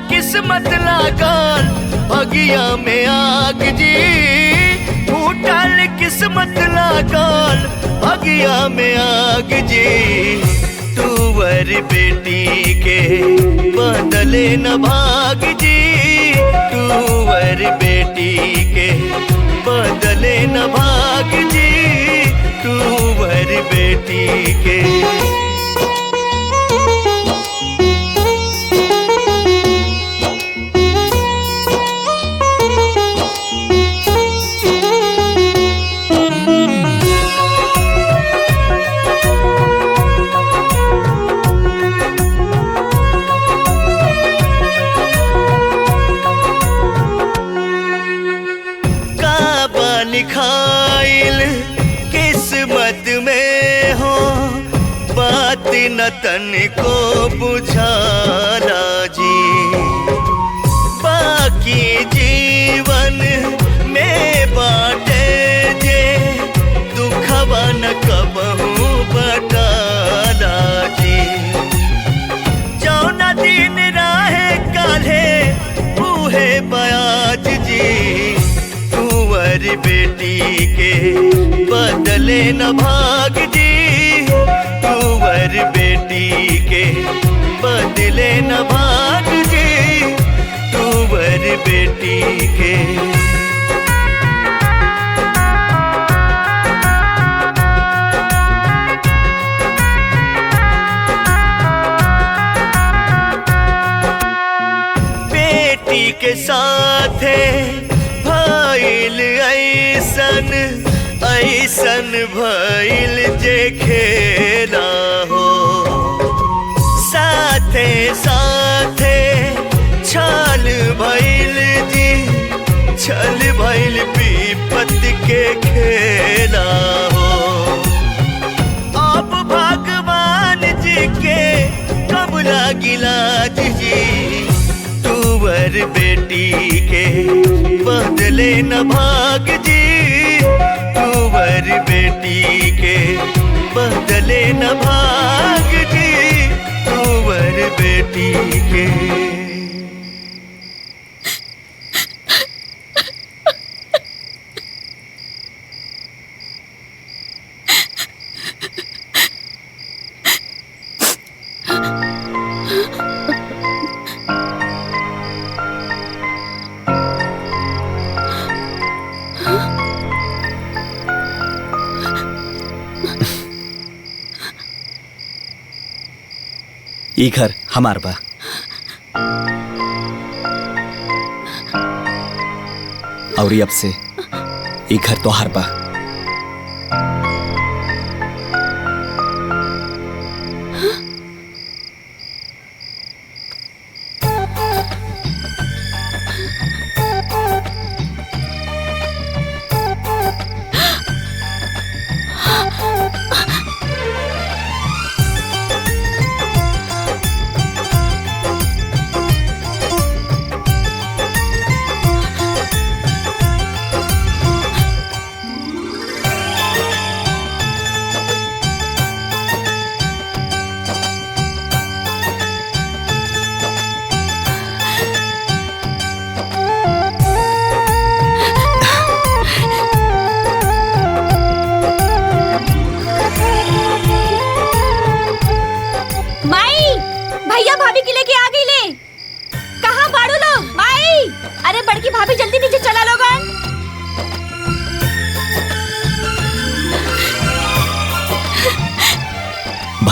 किस्मत लागल भगिया में आग जी, फूटल किस्मत लागल भगिया में आग जी। तुवर बेटी के बदले न भाग जी, तुवर बेटी के बदले न भाग जी, तुवर बेटी के। लिखाइल किस्मत में हो, बात न तन को बुझाला जी। बाकी जीवन में बाटे जे दुखवा न कबहू बटाला जी। जौना दिन राहे काल्हे उहे बयाज जी, बेटी के बदले न भाग जी, तुवर बेटी के बदले न भाग जी, तुवर बेटी के। बेटी के साथ भइल ऐसन ऐसन भइल जे खेला हो, साथे साथे छल भइल जी, छल भइल विपत के खेला हो। अब भगवान जी के कब लागिला जी, तुवर बेटी के बदले न भाग जी, तुवर बेटी के बदले न भाग जी, तुवर बेटी के। ई घर हमार बा, और अब से ई घर तोहार बा।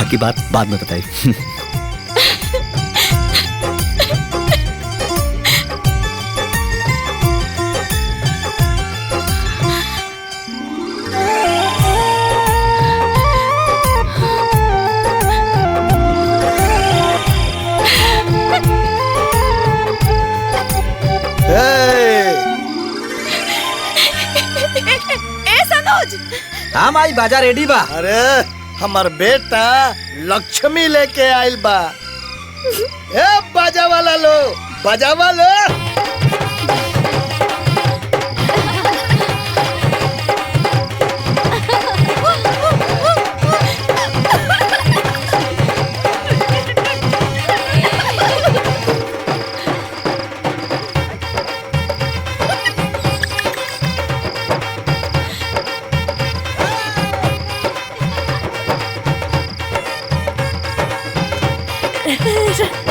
बाकी बात बाद में बताई। ए सनोज, हाँ माई बाजा रेडी बा। अरे हमार बेटा लक्ष्मी लेके आइल बा। ए बाजा वाला लो, बाजा वाला।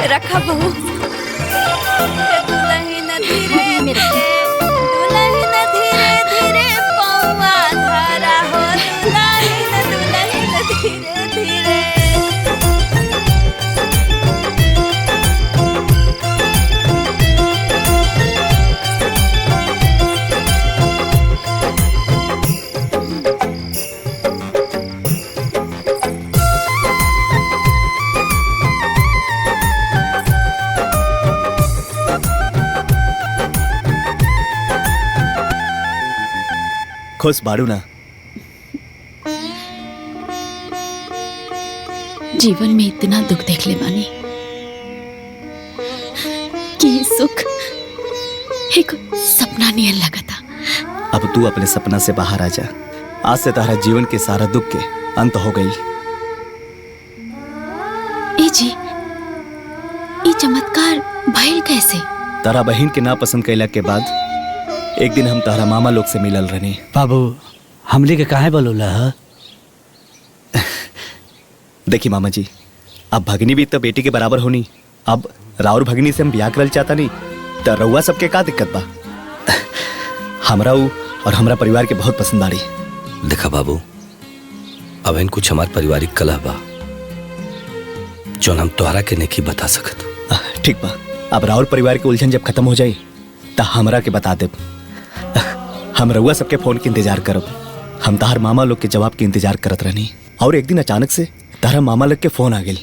रखा बहू। दुल्हन धीरे धीरे, दुल्हन धीरे धीरे पौवा धारा हो, दुल्हन दुल्हन धीरे धीरे। खुश बाड़ू ना? जीवन में इतना दुख देख ले बानी कि ये सुख एक सपना नियर लगा था। अब तू अपने सपना से बाहर आ जा। आज से तारा जीवन के सारा दुख के अंत हो गई। ए जी, ये चमत्कार भइल कैसे? तारा बहन के ना पसंद कैला के बाद एक दिन हम तारा मामा लोग से मिलल रहनी। बाबू हमली के काहे बोलूला है? देखी मामा जी, अब भगनी भी तो बेटी के बराबर होनी। अब राउर भगनी से हम ब्याह करल चाहता नहीं तो रउआ सबके का दिक्कत बा? हमरा ऊ और हमरा परिवार के बहुत पसंद आड़ी। देखा बाबू, अब इन कुछ हमार पारिवारिक कलह बा जो हम तोहरा के नहीं बता सकत। ठीक बा, अब राउर परिवार के उलझन जब खत्म हो जाए तो हमरा के बता दे। हम रउआ सबके फोन के इंतजार करब। हम तार मामा लोग के जवाब के इंतजार करत रहनी और एक दिन अचानक से तारा मामा लोग के फोन आ गेल।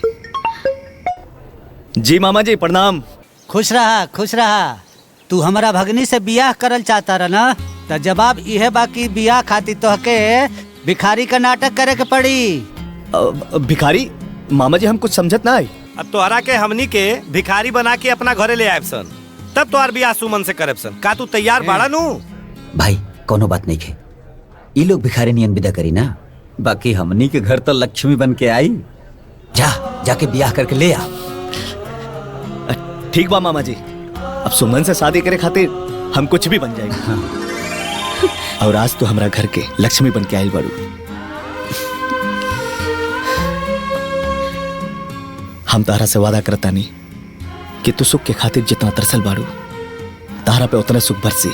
जी मामा जी प्रणाम। खुश रहा खुश रहा। तू हमारा भगनी से बियाह करल चाहता रहा ना, तो जवाब यह बाकी बियाह खातिर तोहके भिखारी का नाटक करे के पड़ी। भिखारी? मामा जी हम कुछ समझत ना आई। अब तोहरा के हमनी के भिखारी बना के अपना घरे ले आयब सन, तब तोहार बियाह सुमन से करब सन। का तू तैयार बाड़ा नू? भाई कोनो बात नहीं है, ये लोग भिखारी नियन विदा करी ना, बाकी हमनी के घर तो लक्ष्मी बन के आई। जाके ब्याह करके ले आ। ठीक बा मामा जी, अब सुमन से शादी करे खातिर हम कुछ भी बन जाएंगे। हाँ। और आज तो हमरा घर के लक्ष्मी बन के आयल बाड़ू। हम तारा से वादा करता नहीं कि तू सुख के खातिर जितना तरसल बाड़ू तारा पे उतना सुख बरसी।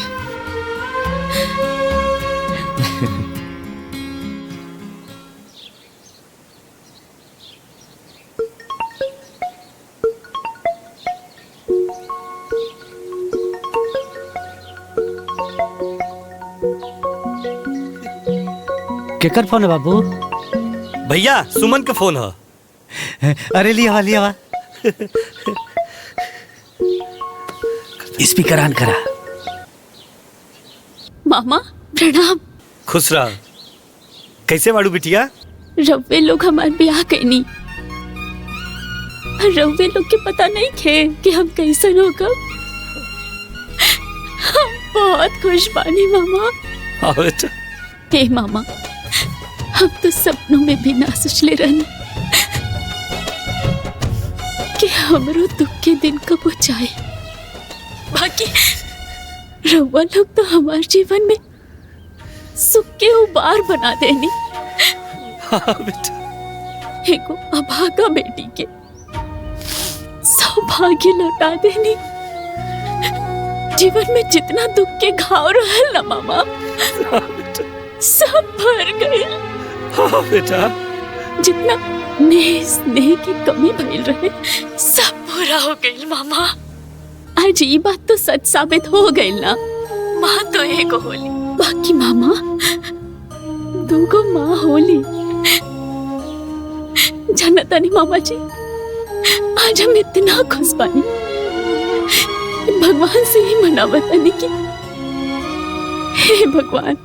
केकर फोन है बाबू? भैया सुमन का फोन है। अरे लिया लिया स्पीकर ऑन करा। मामा प्रणाम। खुश रह। कैसे बाड़ू बिटिया? रव्वे लोग हमार ब्याह कैनी, रव्वे लोग के पता नहीं थे कि हम कैसन होगा। हम बहुत खुश बानी मामा। हाँ बेटा। हे मामा, हम तो सपनों में भी ना सोचले रहनी कि हमरो दुख के दिन कब हो जाए। बाकी रउआ लोग तो हमारे जीवन में सुख के उबार बना देनी। हाँ बेटा। एगो अभागा बेटी के सौभाग्य लौटा देनी। जीवन में जितना दुख के घाव रहल ना मामा, सब भर गए। हाँ बेटा। जितना में स्नेह की कमी भइल रहे सब पूरा हो गई मामा। आज ये बात तो सच साबित हो गई ना। माँ तो एक होली, बाकी मामा दूगो माँ होली। जानता नहीं मामा जी, आज हम इतना खुश बानी, भगवान से ही मनावतानी कि हे भगवान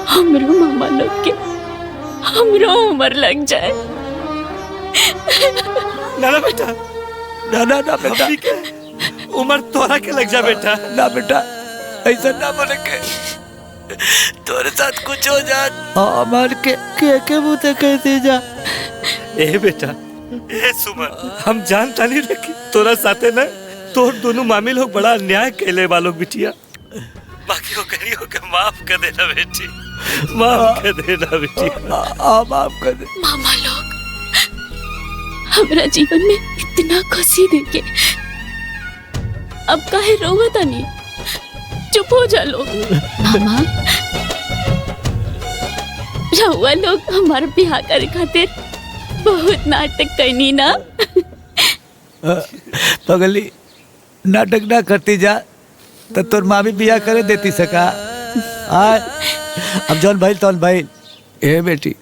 हमरो मामा लोग के हमरो उम्र लग जाए। ना बेटा, ना बेटा, उम्र तोरा के लग जा बेटा। ना बेटा, ऐसा ना बोले के तोरे साथ कुछ हो जाए हमार के मुँह तक कैसे जा। ए बेटा, ए सुमन, हम जानता नहीं रखी तोरा साथे ना तोर दोनों मामी लोग बड़ा अन्याय कैले वालों बिटिया। बाकी वो करियो के माफ कर देना बेटी, माफ कर देना बेटिया। माफ कर दे। मामा लोग हमरा जीवन में इतना खुशी देके अब काहे रोवता नहीं, चुप हो जा लोग। मामा रहुआ लोग हमारे ब्याह करे खातिर बहुत नाटक करनी ना। पगली नाटक ना करती जा तो तोर मामी बिया करे देती सका। अब जौन भाई तौन भाई। ए बेटी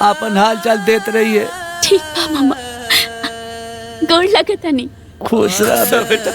आपन हाल चाल देत रही है। ठीक बा मामा, गोड़ लगता नहीं। खुश रह बेटा।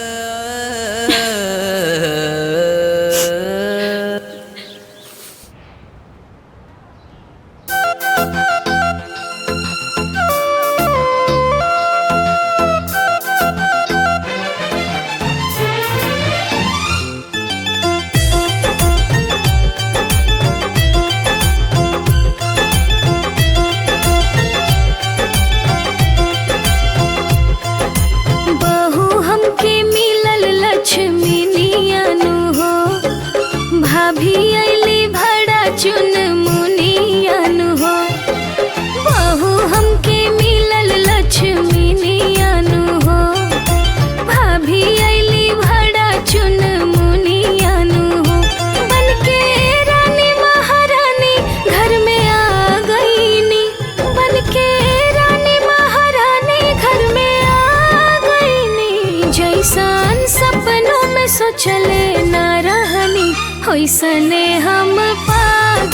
सोचले ना रहनी होइसने हम पा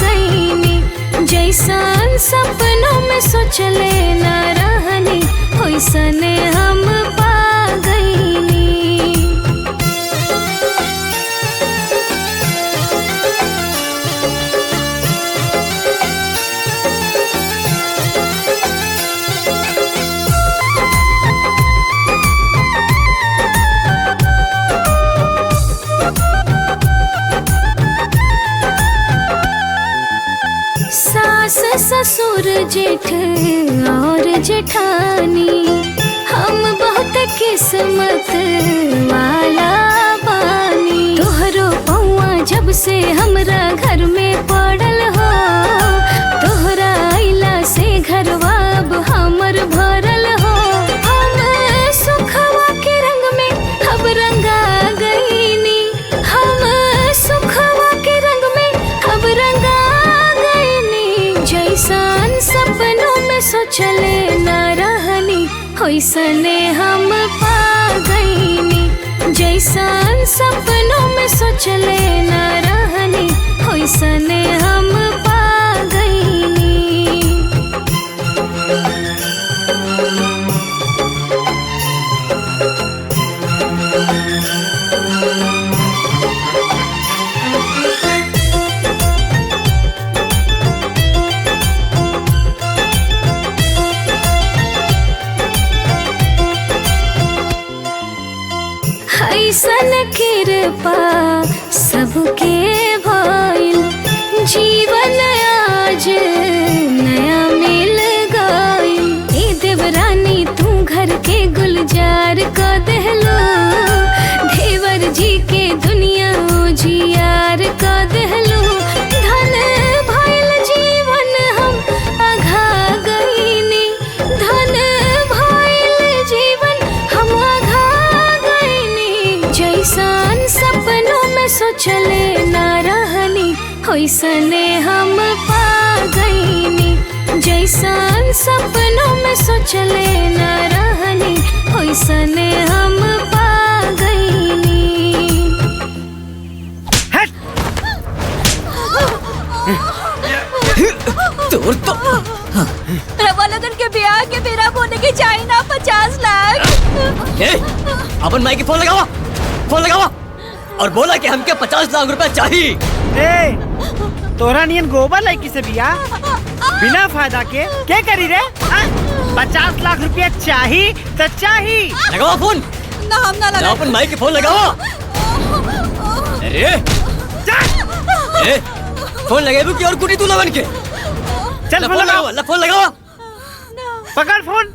गईनी। जैसन सपनों में सोचले ना रहनी होइसने हम पा गईनी। ससुर जेठ और जेठानी हम बहुत किस्मत वाला बानी। तोहरो पौआ जब से हमरा घर में पड़ल हो, तोहरा आइला से घरवा अब हमर भरल हो। हम सुखवा के रंग में अब रंगा गईनी, हम सुखवा के रंग में अब रंगा जैसन सपनों में सोचले ना रहनी होइसने हम पा गईनी। जैसन सपनों में सोचले ना रहनी होइसने हम पा गईनी। ऐसन कृपा सबके भइल, जीवन आज नया मिल गइल। ए देवरानी तू घर के गुलजार क देहलो, देवर जी के दुनिया उजियार क देहलो। धन भइल जीवन हम आघा गईनी, धन भइल जीवन हम आघा गईनी। जैसन सपनों में सोचले ना रहनी होइसने हम पा गईनी। जैसन सपनों में सोचले न रहनी ओइसने हम पा गईनी। तोर तो रवा लगन के ब्याह के बेरा बोने के चाहिए ना 50 लाख। ए, अपन माई की फोन लगावा और बोला कि हमके 50 लाख रुपए चाहिए। ए, तोरा नियन गोबर लड़की से बिया बिना फायदा के क्या करी रे? 50 लाख रुपया चाहिए तो चाहिए। लगावा फोन। ना हम ना लगा। अपन माई की फोन लगावा। अरे ए, फोन लगेबू की और कुटी तू लगन के? चल फोन लगावा। फोन लगावा। पकड़ फोन।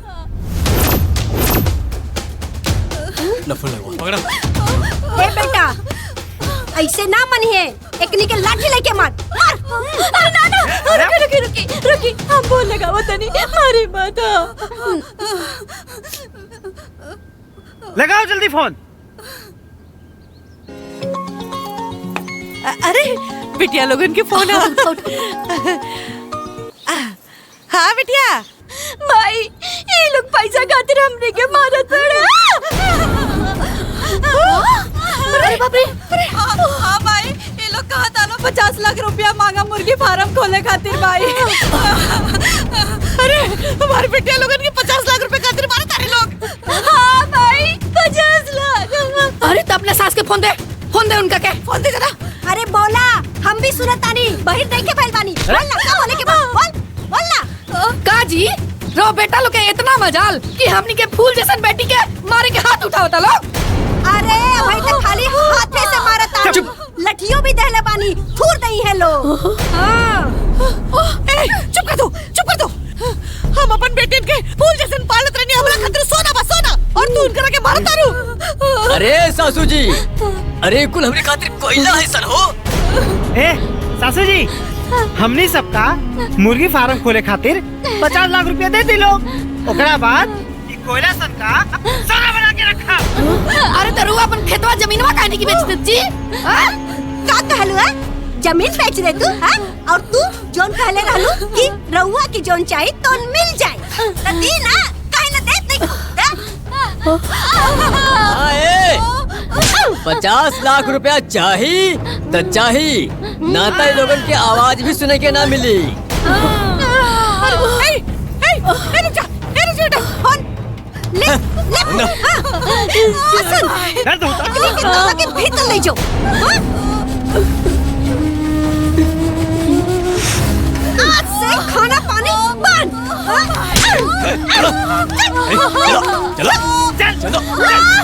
फोन लगावा। पकड़ा। ए बेटा ऐसे ना मनिए, एकनी के लाठी लेके मार। ना ना रुकी हम बोल लगावा तनी मारे माता। लगाओ जल्दी फोन। अरे बिटिया लोगन के फोन हाँ बिटिया। भाई ये लोग पैसा खातिर हमने के मारत पड़े। अरे बाप रे। हाँ भाई ये लोग कहा था 50 लाख रुपया मांगा मुर्गी फार्म खोले खातिर भाई। अरे हमारे बिटिया लोगन के 50 लाख रुपए खातिर मारे तारे लोग। हाँ भाई 50 लाख। अरे तो अपने सास के फोन दे उनका के फोन दे जरा। अरे बोला हम भी सुनतानी बहिर देख के फैलवानी। बोल ना का बोले के बोल ना। का जी रो बेटा लोग के इतना मजाल कि हमनी के फूल जैसन बेटी के मारे के हाथ उठावता लोग। अरे भाई तो खाली हाथे से मारता, लठियों भी दहले बानी थूर दई है लोग। चुप कर दो। हम अपन बेटी के फूल जैसे पालत रहनी, हमरा खातिर सोना और तू उनकरा के मारत तारू। अरे सासू जी, अरे कुल हमरे खातिर कोयला है सन हो। ए सासू जी, हमनी सबका मुर्गी फार्म खोले खातिर 50 लाख रुपया दे दी लोग। ओकरा बाद कोयला सन का सोना बना के रखा। अरे तो रुआ अपन खेतवा जमीनवा काहे की बेच दे जी? का कहलू है? जमीन बेच दे तू है? और तू जोन कहले रहलू कि रउआ की जोन चाहिए तो मिल जाए त दी ना, काहे ना देत नहीं? 50 लाख रुपया चाहिए तो चाहिए, नाता लोगन की आवाज भी सुने के ना मिली। ले सुन के भीतर ले जाओ। आज से खाना पानी बंद। चलो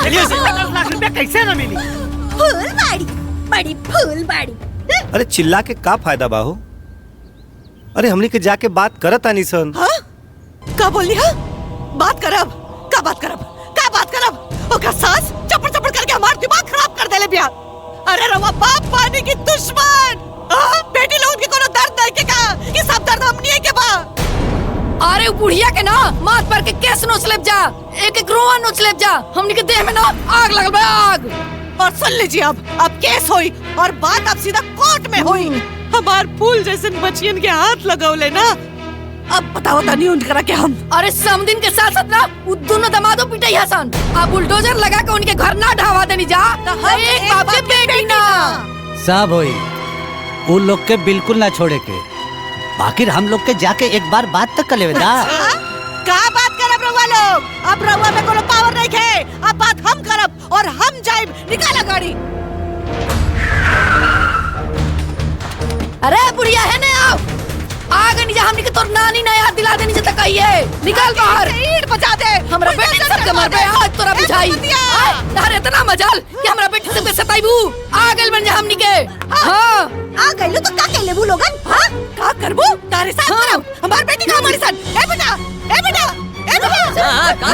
चलिए। 50 लाख रुपया कैसे ना मिली? बड़ी फूल बाड़ी। अरे चिल्ला के का फायदा बाहो? अरे हमनी के जाके बात करत आनी सन। हाँ? का बोली? हाँ बात करब। का बात करब? ओका सास चपड़ करके हमार दिमाग खराब कर देले बिया। अरे रवा बाप पानी की दुश्मन। बेटी लोगन के कोनो दर्द नहीं के का कि सब दर्द हमनी है के बा। अरे बुढ़िया के ना माथ पर के केस नोच लेब जा, एक रोआ नोच लेब जा। हमनी के देह में ना आग लगल बा आग। और सुन लीजिए अब केस होई और बात अब सीधा कोर्ट में होई। हमार फूल जैसे बचियन के हाथ लगावले ना, अब बताओ तनी उनकरा के हम। अरे समदिन के साथ साथ ना उ दोनों दमादो पिटाई हसन। अब बुलडोजर लगा के उनके घर ना ढावा देनी जा। एक बाप के बेटी ना सब होई, उन लोग के बिल्कुल ना छोड़े के। बाकी हम लोग के जाके एक बार बात तक कर लेवे दा। का बात करब रउआ लोग? अब रउआ में कोनो पावर नहीं है। अब बात हम करब और हम जाइब। निकाला गाड़ी। अरे बुढ़िया है ना आओ आगे नहीं जा। हमनी के तोर नानी ना याद दिला देनी जता कहिए। निकाल बाहर। ईंट बजा दे। हमरा बेटी सब के मर पे आज तोरा बुझाई। तारे इतना मजाल कि हमरा बेटी सब के सताइबू। आ गेल बन जा हमनी के। हां आ गइलो तो का कहले बू लोगन? हां का करबू? तारे साथ करब। हमार बेटी का हमारे साथ। ए बेटा हां का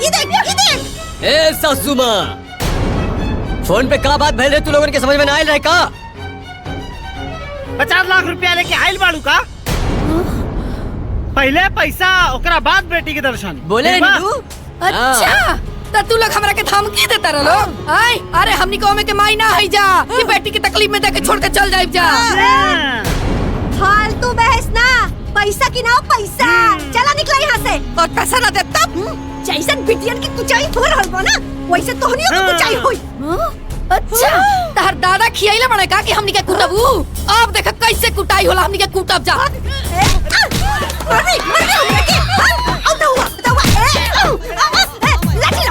ये देख। ए सासू मां, फोन पे का बात भइल रे? तू लोगन के समझ में ना आइल रहे का? 50 लाख रुपया लेके आइल बाड़ू का? पहले पैसा ओकरा बाद बेटी के दर्शन बोले नीलू। अच्छा तो तू लोग हमरा के धमकी देता रहो लोग। आय अरे हमनी को में के माई ना है जा कि बेटी की तकलीफ में देके छोड़ के चल जाइब जा। फालतू बहस ना, पैसा की ना पैसा। चला निकला यहाँ से। और पैसा ना दे तब जैसन बिटियन की कुचाई हो रहल बा ना वैसे तोहनियों की कुचाई होई। अच्छा तार दादा खियाइले बड़े का कि हमनी के कुटबू। अब देख कैसे कुटाई होला हमनी के कुटब जा। मरनी हमने के आओ तो हुआ लाठी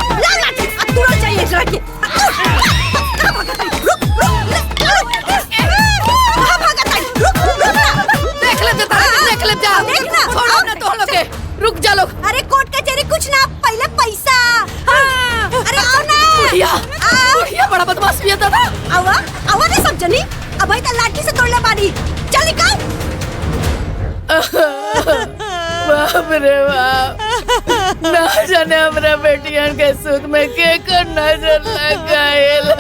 लाठी अब तुरंत चाहिए जरा के देख ले जा देखना छोड़ो ना तो लोग के रुक जा लोग। अरे कोर्ट कचहरी कुछ ना पहले पैसा। अरे आओ ना बुढ़िया बड़ा बदमाश भी है दादा। आवा ना सब जनी अब आई त लाठी से तोड़ले बानी चल निकल। बाप रे बाप ना जाने हमरा बेटियन के सुख में के कर नजर लगाएला।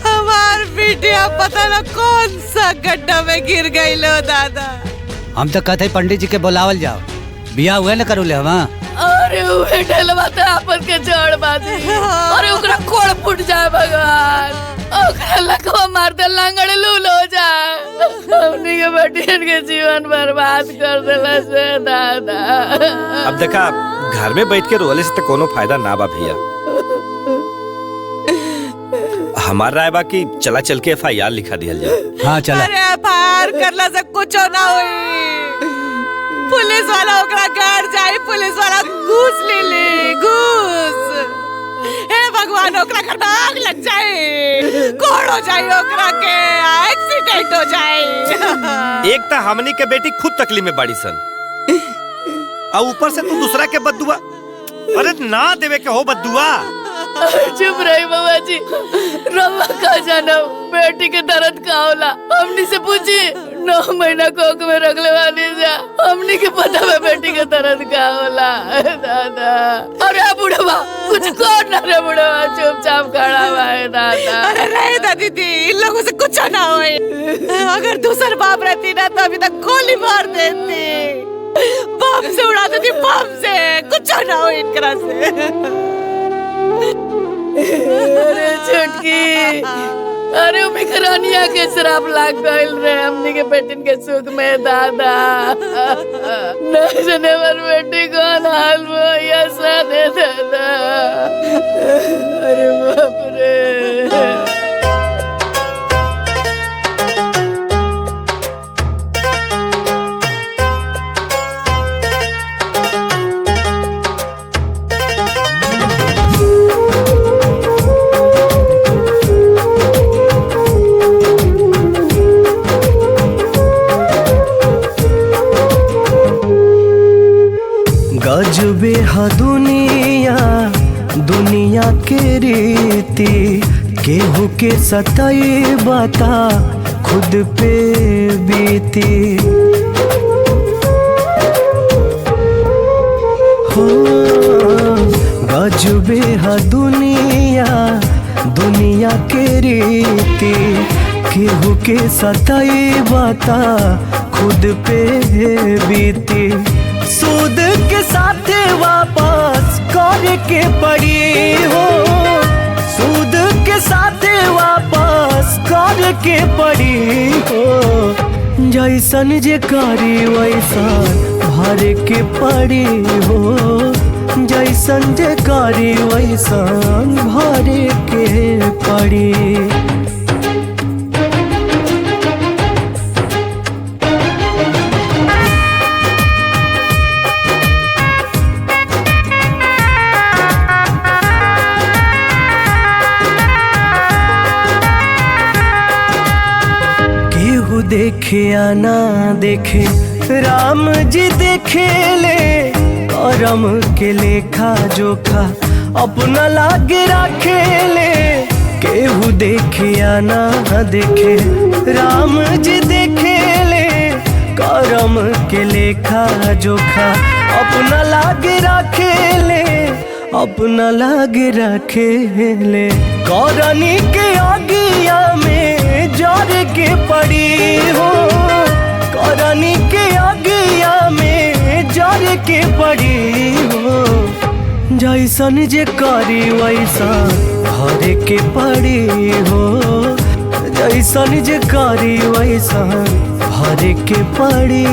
हमार बिटिया पता ना कौन सा गड्ढा में गिर गई लो दादा। हम तो कहते पंडित जी के बुलावल जाओ बिया हुए न करू ले हम। अरे उहे ढलवा त आपन के जड़ बाजी। अरे ओकरा कोड़ फूट जाए भगवान। ओकरा लकवा मार दे लांगड़ लूल हो जाए। हमनी के बेटियन के जीवन बर्बाद कर देला से दादा। अब देखा घर में बैठ के रोले से तो कोनो फायदा ना बा भैया। हमारा राय बा कि चला चल के FIR लिखा दिया जाए। हाँ चला। अरे FIR करला से कुछ ना होई। पुलिस वाला ओकरा घर जाए पुलिस वाला घूस ले घूस। हे भगवान ओकरा घर में आग लग जाए कोड़ हो जाए ओकरा के एक्सीडेंट हो जाए। एक तो हमनी के बेटी खुद तकलीफ में बड़ी सन और ऊपर से तू दूसरा के बद्दुआ। अरे ना देवे के हो बद्दुआ। चुप रही बाबा जी। रवा का जाना बेटी के दर्द का होला हमनी से पूछी 9 महीना कोख में रखले वाली जा। हमनी के पता है बेटी के दर्द का होला दादा। अरे बुढ़वा कुछ कर ना रे बुढ़वा चुपचाप खड़ा हुआ है दादा। अरे नहीं दादी दी इन लोगों से कुछ ना होए। अगर दूसर बाप रहती ना तो अभी तक गोली मार देती। बाप से उड़ा देती बाप से कुछ ना हो इनकरा से। अरे छुटकी अरे मिखरानिया के शराब लाग गइल रे हमनी के बेटिन के सुख में दादा। न जाने पर बेटी कौन हाल में या सादे दादा। अरे बाप रे। गजबे हा दुनिया दुनिया के रीति केहू के सताई बता खुद पे बीती। हो गजबे हा दुनिया दुनिया के रीति केहू के सताई बता खुद पे बीती। सूद के साथ वापस करके पड़ी हो सूद के साथ वापस करके पड़ी हो। जैसन जे करी वैसन भर के पड़ी हो जैसन जे करी वैसन भर के पड़ी। देखे या ना देखे राम जी देखे ले करम के लेखा जोखा अपना लागे रखे ले। केहू देखे या ना देखे राम जी देखे ले करम के लेखा जोखा अपना लागे रखे ले अपना लागे रखे ले। करनी के आगिया में जर के पड़ी हो करनी के आगिया में जर के पड़ी हो। जैसन जे करी वैसन भर के पड़ी हो जैसन जे करी वैसन भर के पड़ी।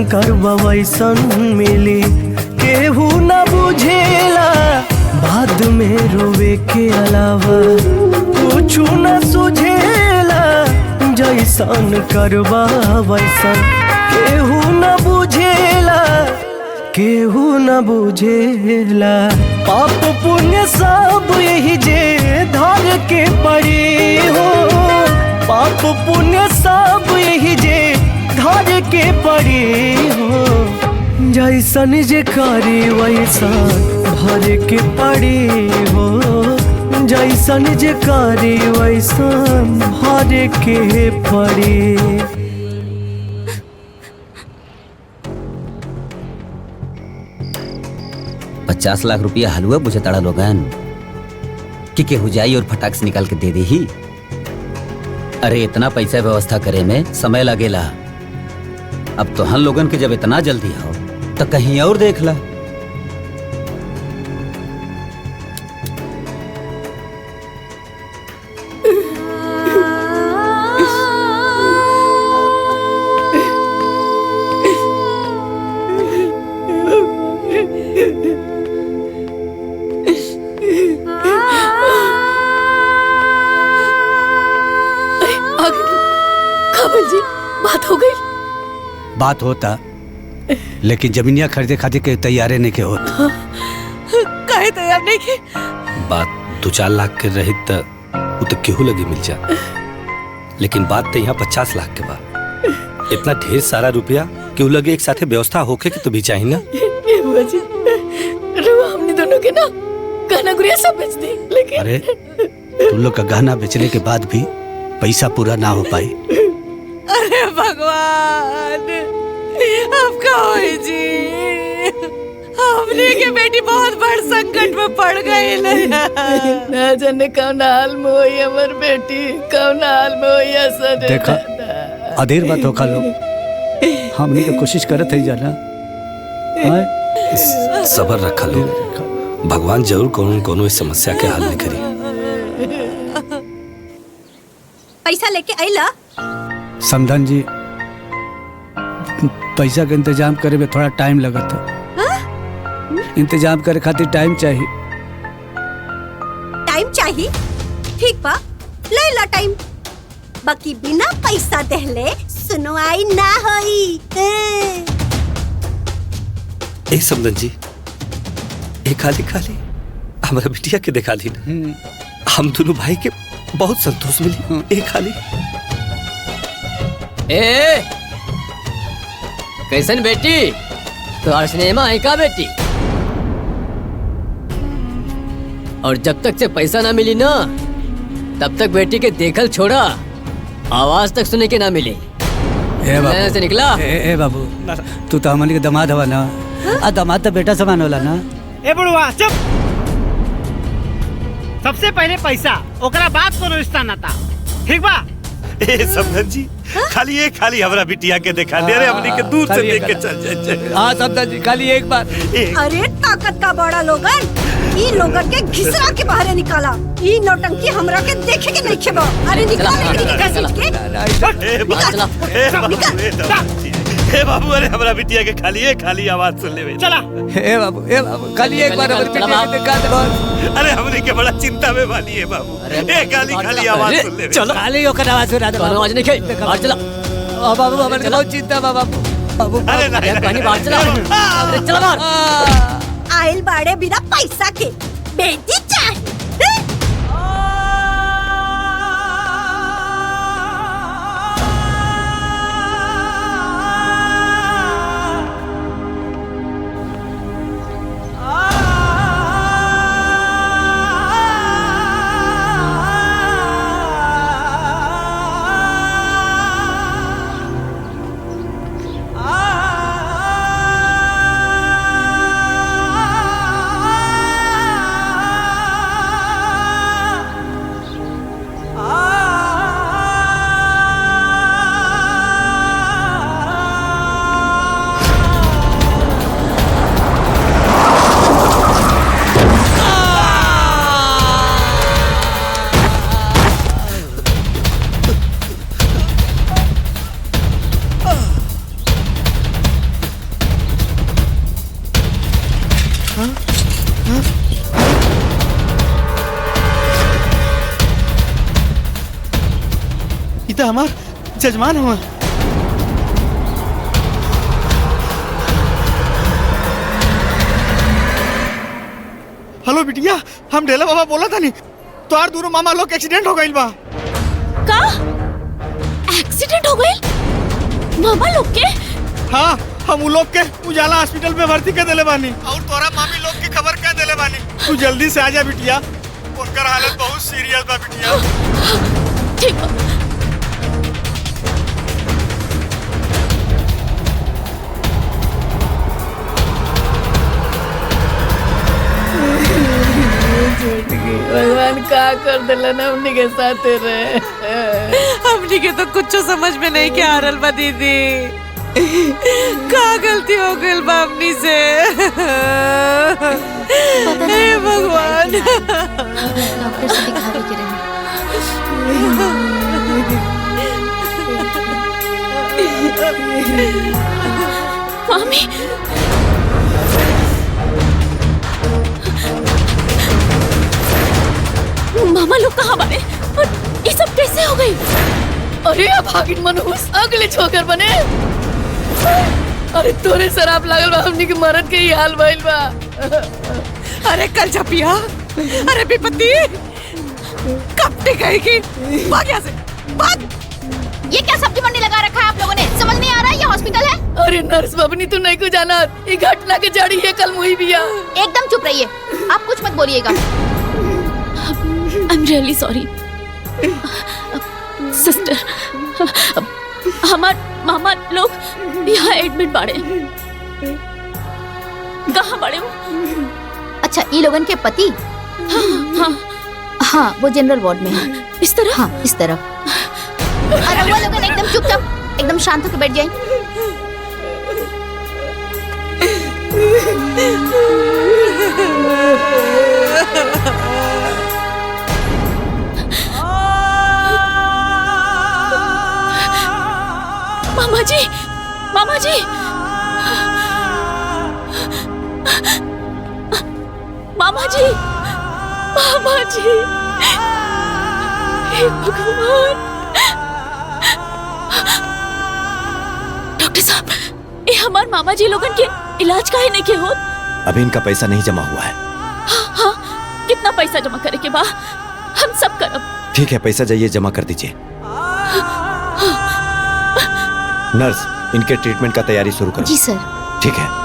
जैसन करबा वैसन मिली केहू न बुझेला बाद में रोवे के अलावा कुछ न सुझेला जैसन करबा वैसन केहू न बुझेला केहू न बुझेला पाप पुण्य सब यही जे धर के पड़ी हो पाप पुण्य सब यही जे धर के पड़ी हो जैसन जे करी वैसन भर के पड़ी हो जैसन जे करी वैसन भर के पड़ी। 50 लाख रुपया हलवा बुझे तड़ा लोगन कि केहू जाई और फटाक से निकाल के दे दे ही। अरे इतना पैसा व्यवस्था करे में समय लगेला। अब तो हम लोगन के जब इतना जल्दी हो तो कहीं और देख ला। बात हो गई। बात होता लेकिन जमीनिया खरीदे खातिर के तैयारे नहीं के होता। काहे तैयार नहीं के? बात 2-4 लाख के रही तो वो तो केहू लगे मिल जा, लेकिन बात तो यहाँ 50 लाख के बाद इतना ढेर सारा रुपया केहू लगे एक साथे व्यवस्था होके के तो भी चाहिए ना। ये बुआ जी, हमने दोनों के ना गहना गुड़िया सब बेच दी, लेकिन अरे तुम लोग का गहना बेचने के बाद भी पैसा पूरा ना हो पाई। अरे भगवान, अब क्या होई जी? हमने के बेटी बहुत बड़ संकट में पड़ गई ना जाने कौन हाल में होई हमर बेटी, कौन हाल में होई असर। देखा अधेर बात होखा लोग हमने तो कोशिश करत है जाना। सबर रखा लो, भगवान जरूर कोनो इस समस्या के हल करी। पैसा लेके आइला? समधन जी, पैसा का इंतजाम करे में थोड़ा टाइम लगा था। इंतजाम करे खातिर टाइम चाहिए। टाइम चाहिए? ठीक बा, ले ला टाइम। बाकी बिना पैसा देहले सुनवाई ना होई। ए समधन जी, एक खाली हमारा बिटिया के दिखा ली ना, हम दोनों भाई के बहुत संतोष मिली। एक खाली ए कैसन बेटी तो सिनेमा है का बेटी? और जब तक से पैसा ना मिली ना तब तक बेटी के देखल छोड़ा, आवाज तक सुने के ना मिली। ए बाबू, से निकला। ए बाबू, तू तो हमारे दामाद हवा ना। आ दामाद तो बेटा समान होला ना। ए बुढ़वा चुप। सबसे पहले पैसा, ओकरा बाद कोनो रिश्ता नाता, ठीक बा? ए समधन जी, खाली हमारा बिटिया के दिखा दे। अरे हमनी के दूर से देख के चल जाए। हाँ समधन जी, खाली एक बार। अरे ताकत का बड़ा लोगन, ई लोगन के घिसरा के बाहर निकाला। ई नौटंकी हमरा के देखे के नहीं खेबो। अरे निकाल के कैसेट के। ए बाबू, अरे हमारा बिटिया के खाली आवाज सुन ले। चला। ए बाबू, खाली एक बार हमारी बिटिया के दिखा दे। अरे हमनी के बड़ा चिंता में वाली है बाबू। ए खाली आवाज सुन ले। चलो खाली होकर आवाज सुना दे। आवाज नहीं खाई, बाहर चला। बाबू हमारे बहुत चिंता है बाबू। अरे नहीं, बाहर चला। अरे चला बाहर। आइल बाड़े बिना पैसा के, बेटी चाहिए। हमार जजमान हुआ। हेलो बिटिया, हम ढेला बाबा बोला था नहीं तो यार दोनों मामा लोग एक्सीडेंट हो गइल बा। का एक्सीडेंट हो गई मामा लोग के? हाँ, हम उ लोग के उजाला हॉस्पिटल में भर्ती कर देले बानी और तोरा मामी लोग की खबर कर देले बानी। तू जल्दी से आजा बिटिया, उनकर हालत बहुत सीरियस बा बिटिया। ठीक बा। भगवान का कर दिलन हमनी के साथ रहे। हमनी के तो कुछ समझ में नहीं के आ रहल बा दीदी। का गलती हो गई बा हमनी से? हे भगवान। डॉक्टर से दिखावे के रहे। मामी मामा लोग कहाँ बारे और ये सब कैसे हो गई? अरे भागिन मनहूस अगले छोकर बने। अरे तोरे शराब लागल बा, हमनी के मरद के ही हाल भइल बा। अरे कल झपिया, अरे विपत्ति कब टिकेगी? भाग यहाँ से, भाग। ये क्या सब्जी मंडी लगा रखा है आप लोगों ने? समझ नहीं आ रहा है ये हॉस्पिटल है? अरे नर्स बबनी तू नहीं को जाना, ये घटना के जड़ी है कल मुही बिया। एकदम चुप रहिए, आप कुछ मत बोलिएगा। I'm really sorry. सिस्टर, हमार मामा लोग यहाँ एडमिट बाड़े। कहाँ बाड़े वो? अच्छा, ये लोगन के पति? हाँ, वो जनरल वार्ड में है। इस तरफ? हाँ, इस तरफ। अरे वो लोगन एकदम चुपचाप, एकदम शांत होकर बैठ जाएं। मामा जी, मामा जी, मामा जी, मामा जी, हे भगवान। डॉक्टर साहब, ये हमारे मामा जी लोगन के इलाज काहे नहीं के होत? अभी इनका पैसा नहीं जमा हुआ है। हाँ, कितना पैसा जमा करे के बा? हम सब करब। ठीक है, पैसा जाइए जमा कर दीजिए। नर्स, इनके ट्रीटमेंट का तैयारी शुरू करो। जी सर। ठीक है।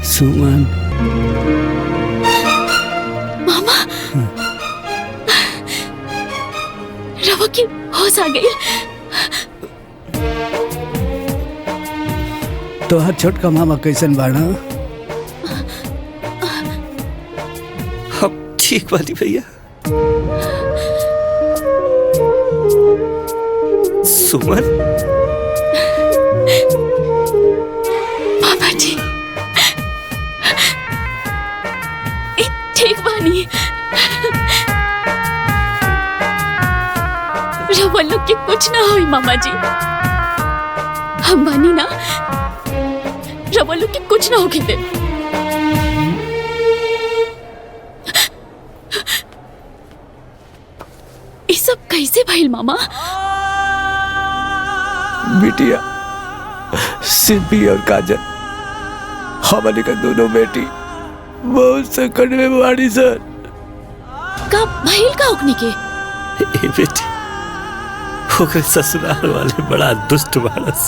सुमन, मामा, रवा की होश आ गई। तोहर छोटका मामा कैसन बाड़ा? अब ठीक बानी भैया। सुमन, मामा जी ठीक बानी। रवा लोग के कुछ ना होई मामा जी, हम बानी ना, रवा लोग के कुछ ना होगी दे। ये सब कैसे भइल मामा? बिटिया, सिंपी और काजल हमारे का दोनों बेटी बहुत संकट में बाड़ी सर। का भइल का ओकनी के? ए बेटी ओकरे ससुराल वाले बड़ा दुष्ट बाड़स।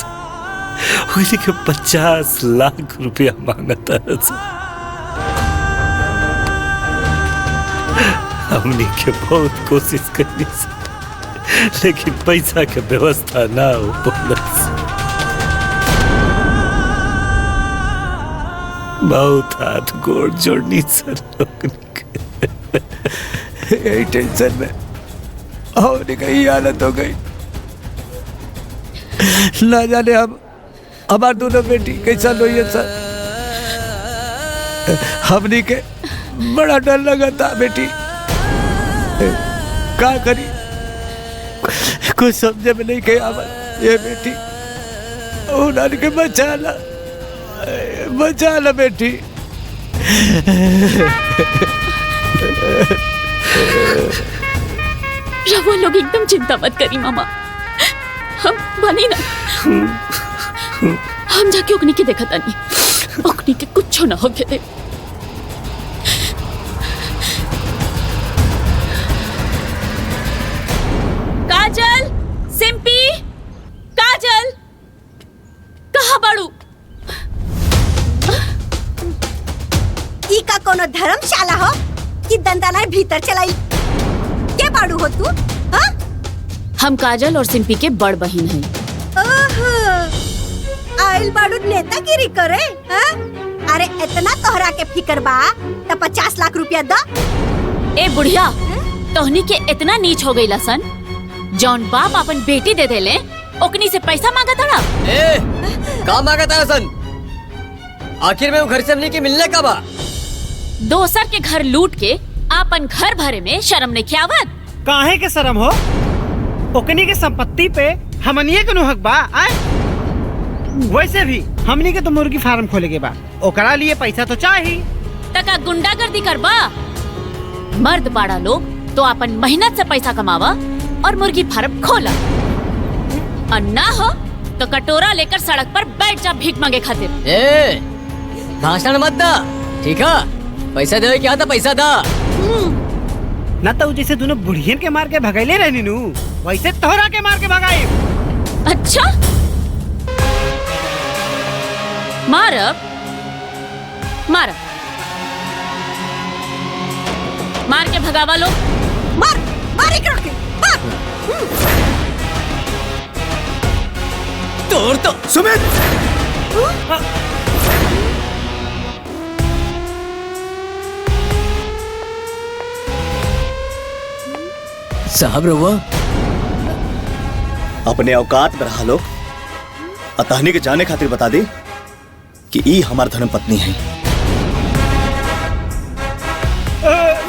ओकनी के 50 लाख रुपया मांगता रस। हमनी के बहुत कोशिश करनी सर, लेकिन पैसा के व्यवस्था ना हो पौलस। बहुत हाथ गोड़ जोड़नी सर यही टेंशन में हमने कहीं हालत हो गई। ना जाने हम हमार दोनों बेटी कैसा लोइए सर। हमने के बड़ा डर लगा था बेटी, क्या करी कुछ समझे में नहीं गया। ये बेटी उन्होंने के बचा ला बेटी। रवो लोग एकदम चिंता मत करी मामा, हम बनी ना। हम जाके ओकनी के देखा तानी, ओकनी के कुछ ना होके दे। काजल, सिंपी, काजल, कहाँ बाड़ू? ई का कोनो धर्मशाला हो कि दंदाना भीतर चलाई? के बाड़ू हो तू? हाँ? हम काजल और सिंपी के बड़ बहन हैं। ओहो, आइल बाड़ू नेतागिरी करे? हाँ? अरे इतना तोहरा के फिकर बा तो 50 लाख रुपया दा। ए बुढ़िया, तोहनी के इतना नीच हो गई सन, जौन बाप अपन बेटी दे देले ओकनी से पैसा मांगा था ना? का मांगा था सन? आखिर में वो घर से हमने के मिलने का बा? दोसर के घर लूट के अपन घर भरे में शर्म नहीं आवत? काहे के शर्म हो? ओकनी के संपत्ति पे हमनिए के हक बा। आए वैसे भी हमनी के तो मुर्गी फार्म खोले के बा, ओकरा लिए पैसा तो चाहिए। तका गुंडागर्दी करबा? मर्द बाड़ा लोग तो अपन मेहनत से पैसा कमावा और मुर्गी फार्म खोला, और ना हो तो कटोरा लेकर सड़क पर बैठ जा भीख मांगे खातिर। भाषण मत दा, ठीक है? पैसा दे क्या था, पैसा दा। ना तो जैसे दोनों बुढ़ियन के मार के भगाइले रहनी नू, वैसे तोहरा के मार के भगाई। अच्छा मारब मार मार के भगावा लो। मार मार एक रखे मार। तोड़ तो सुमित। साहब रहुआ अपने औकात में रहा लोग, अतहनी के जाने खातिर बता दे कि ई हमार धर्म पत्नी है।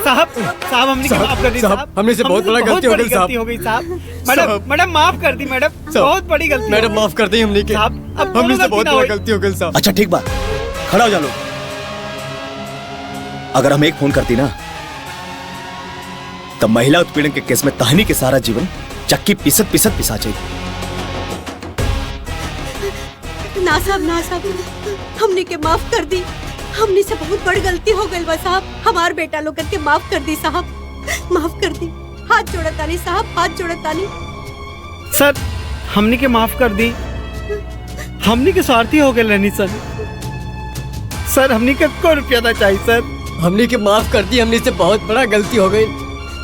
साहब हमने के माफ कर दी साहब, हमने से बहुत बड़ा गलती हो गई साहब। मैडम मैडम माफ कर दी मैडम, बहुत बड़ी गलती। मैडम माफ कर दी हमने के, हमने से बहुत बड़ा गलती हो गई साहब। अच्छा ठीक बा, खड़ा हो जा लोग। अगर हम एक फोन करती ना तो महिला उत्पीड़न के केस में तहनी के सारा जीवन चक्की पिसत पिसत पिसा जाए। ना साहब हमने के माफ कर दी। हमने से बहुत बड़ी गलती हो गई बा साहब। हमार बेटा लोगन के माफ कर दी साहब, माफ कर दी। हाथ जोड़तानी साहब, हाथ जोड़तानी। सर हमने के माफ कर दी, हमने के स्वार्थी हो गए रहनी सर। सर हमने के को रुपया ना चाहिए सर। हमने के माफ कर दी, हमने से बहुत बड़ा गलती हो गई।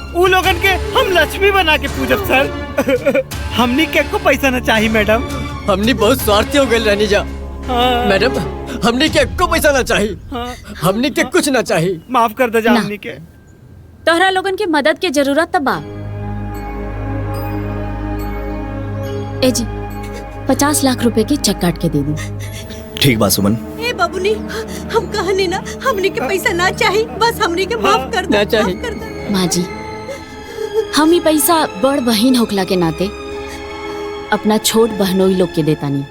वो लोगन के हम लक्ष्मी बना के पूजब सर। हमने के को पैसा ना चाहिए मैडम। हमने बहुत स्वार्थी हो गए रहनी जा। मैडम हमने के को पैसा ना चाहिए, हमने के कुछ ना चाहिए। माफ कर दे जा हमने के। तोहरा लोगन के मदद के जरूरत तब बा। ए जी 50 लाख रुपए के चेक काट के दे दी। ठीक बा सुमन। ए बाबूनी, हम कहने ना हमने के पैसा ना चाहिए, बस हमने के माफ कर दे। ना चाहिए। माँ जी हम ही पैसा बड़ बहन होखला के नाते अपना छोट बहनोई लोग के देता नहीं।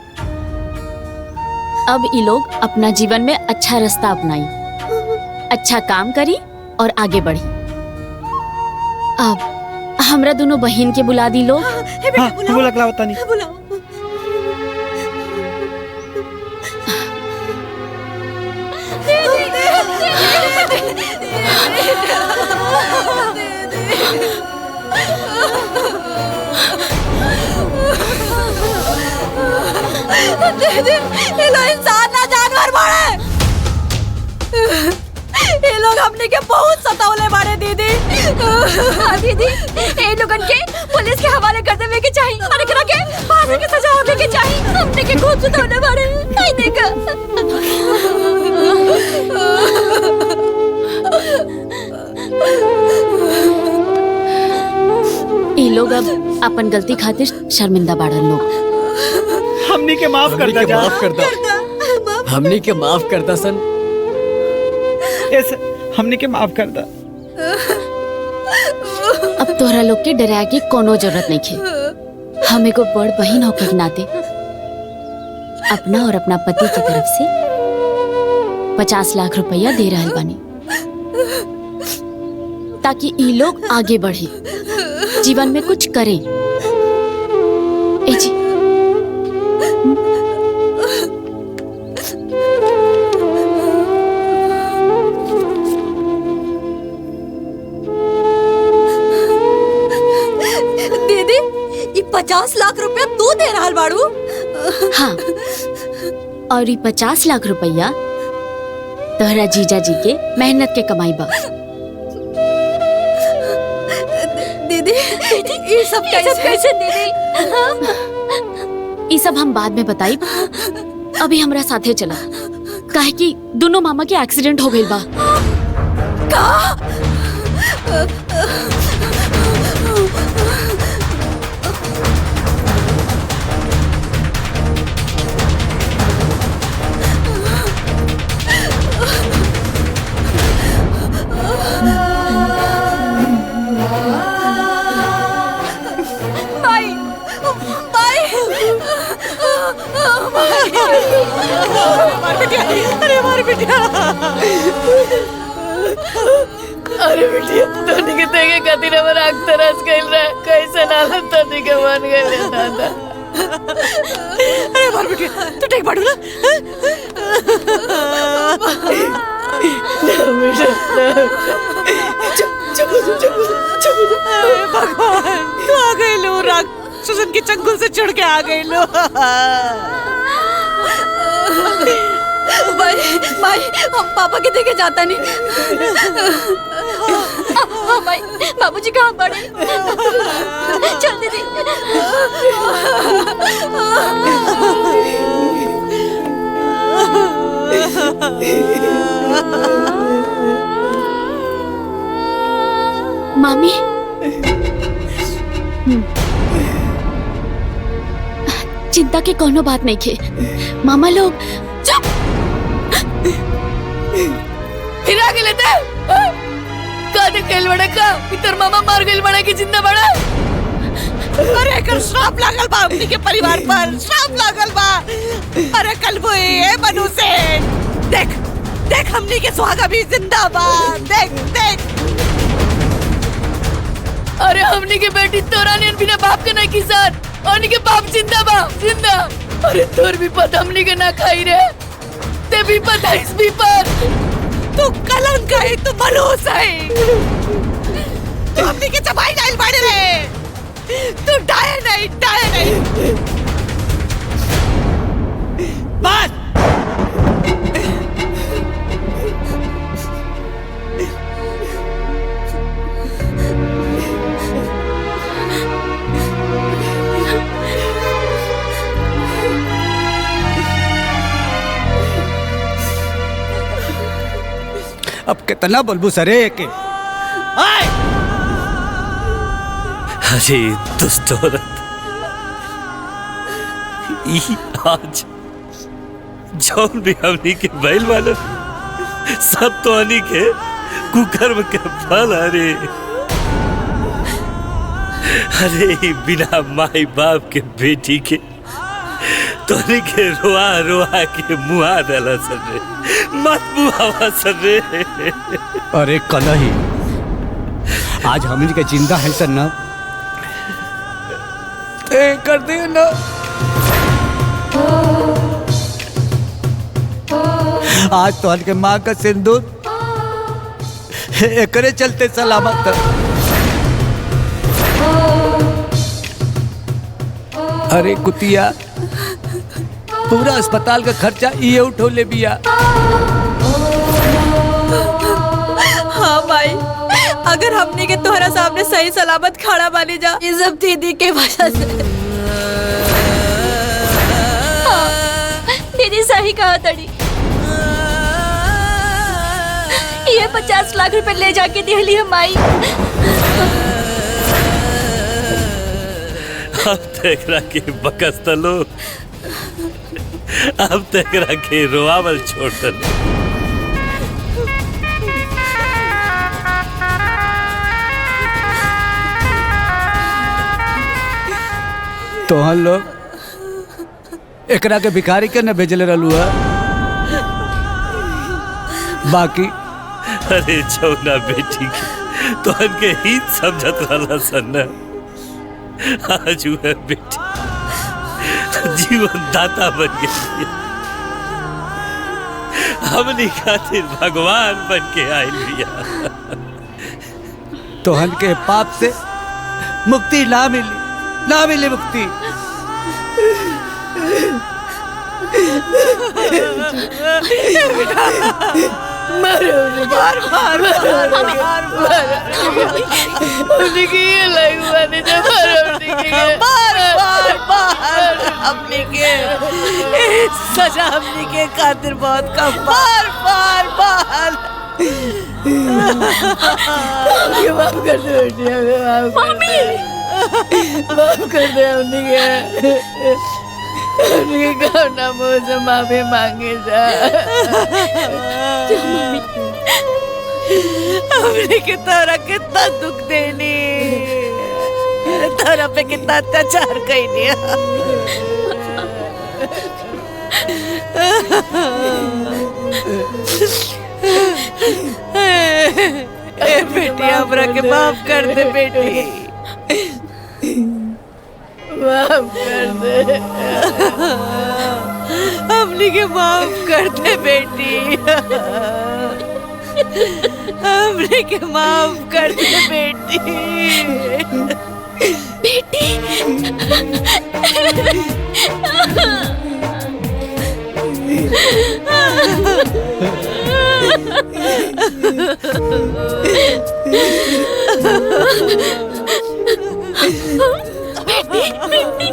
अब ये लोग अपना जीवन में अच्छा रास्ता अपनाई, अच्छा काम करी और आगे बढ़ी। अब हमरा दोनों बहन के बुला दी लोग। दीदी ये लोग इंसान ना जानवर बाड़े। ये लोग हमने के बहुत सतावले बाड़े दीदी। हाँ दीदी, ये लोगन के पुलिस के हवाले कर देवे के चाहिए और एकरा के फांसी की सजा होवे के चाहिए। हमने के खूब सतावले बाड़े। नहीं देखा। ये लोग अब अपन गलती खातिर शर्मिंदा बाड़न लोग। हमनी के माफ कर दे। माफ कर दो। हमनी के माफ कर दा सन। हमनी के माफ कर दा। अब तोहरा लोग के डरा के कोनो जरूरत नहीं है। हमें को बड़ बहन होके के नाते अपना और अपना पति की तरफ से 50 लाख रुपया दे रहल बानी ताकि ई लोग आगे बढ़े, जीवन में कुछ करें। ए जी दीदी ये 50 लाख रुपया तू दे रहल बाड़ू? हाँ, और ये 50 लाख रुपया तोहरा जीजा जी के मेहनत के कमाई बा। दीदी ये सब कैसे दीदी? ये सब हम बाद में बताई। अभी हमरा साथे चला, काहे कि दोनों मामा के एक्सीडेंट हो गइल बा। अरे बिटिया तोनी के देखे खातिर हमर आँख तरस गइल रहे। कैसे नाला तोनी के बन गइल है दादा। अरे मार बेटिया तू ठीक बाड़ू ना? भगवान तू आ गई लो, राग सुजन के चंगुल से चढ़ के आ गई लो। भाई हम पापा के देखे जाता नहीं। हाँ भाई, बाबूजी कहाँ पड़े? चल दीदी। मामी चिंता के कोनो बात नहीं खे। मामा लोग फिर आगे लेते का देख गइल बड़ा का इतर मामा मार गइल बड़ा कि जिंदा बड़ा। अरे कल श्राप लागल बा अपनी के परिवार पर, श्राप लागल बा। अरे कल वो ये बनू से देख देख हमनी के सुहागा भी जिंदा बा। देख देख अरे हमनी के बेटी तोरा ने बिना बाप के नहीं की सर, हमनी के बाप जिंदा बा जिंदा। अरे तोर भी पता हमनी के ना खाई रे, ते भी पता इस भी पर तू कलंक है, तू मलूस है, तू हमनी के चबाई डाल बाड़े रे, तू डाय नहीं बस। अब कितना बोलबू सरे के? अरे दुष्ट औरत, आज जौन भी हमनी के बैल वाले सब तो हनी के कुकर्म के फल। अरे बिना माई बाप के बेटी के तोनी के रोआ रोआ के मुआ डाला सर रे, मत मुआवा सर रे। अरे कल ही आज हम के जिंदा है सर ना कर दे ना। आज तो के माँ का सिंदूर एकरे चलते सलामत। अरे कुतिया, पूरा अस्पताल का खर्चा ये उठो ले बिया। हाँ भाई, अगर हमने के तोहरा सामने सही सलामत खड़ा बानी जा, ये सब दीदी के वजह से। दीदी सही कहा तड़ी। ये 50 लाख रुपए ले जाके दिहली हम आई। अब तेकरा के बकस तलो, अब तेकरा के रोआवल छोड़ तलो। तो हम लोग एकरा के भिखारी के न भेजले रहलू है। बाकी अरे जौना बेटी के तोहन के हित समझत रहला सन, आज वह बेटी जीवन दाता बन गई। हमनी खातिर भगवान बन के आइल बिया। तोहन के पाप से मुक्ति ना मिली मुक्ति। सजा हमने के खातिर बहुत कम। बार बार बार माफ कर दे बेटी, माफ कर दे। हमने के ना मुँह से माफी मांगे जा। हमने के तोरा कितना दुख देनी, तोरा पे कितना अत्याचार कईनी। ए बेटी, हमरा के माफ कर दे बेटी, माफ कर दे। हमने के माफ कर दे बेटी, हमने के माफ कर दे बेटी। बेटी बेटी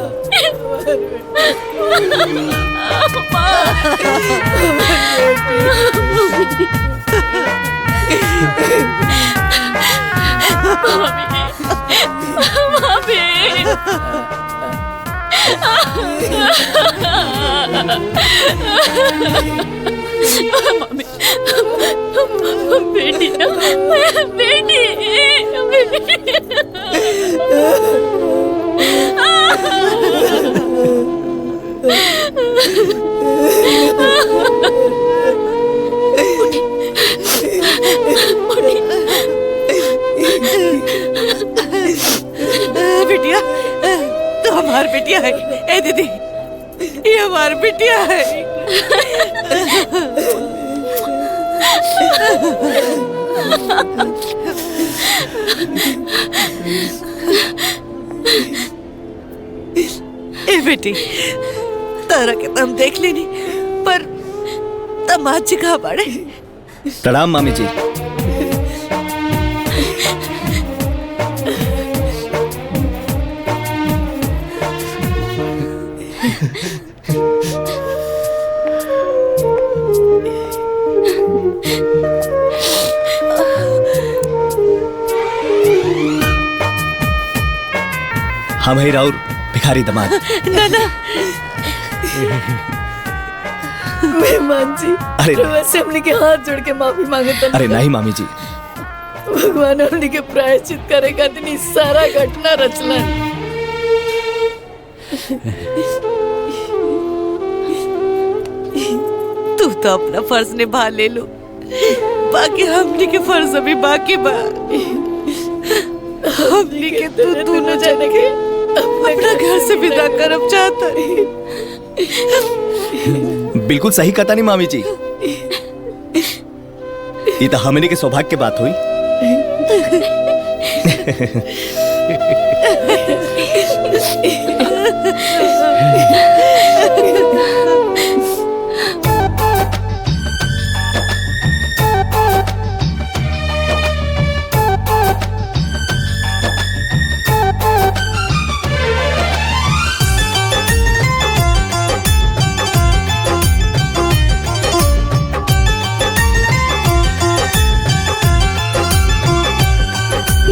बिटिया, तो हमार बिटिया है। ए दीदी, ये हमार बिटिया है। ए बेटी, तारा के तम देख लेनी, पर तमाज कहाँ पड़े। प्रणाम मामी जी। हम है राउर भिखारी दमाद। ना ना मेहमान जी, अरे वैसे हमने के हाथ जोड़ के माफी मांगे तो अरे नहीं मामी जी, भगवान हमने के प्रायश्चित करे खातिर ई सारा घटना रचला। तू तो अपना फर्ज निभा ले लो, बाकी हमने के फर्ज अभी बाकी बा। हमने के तू दोनों जाने के अपना घर से विदा करब चाहता है। बिल्कुल सही कहता नहीं मामी जी। ये तो हमने के सौभाग्य की बात हुई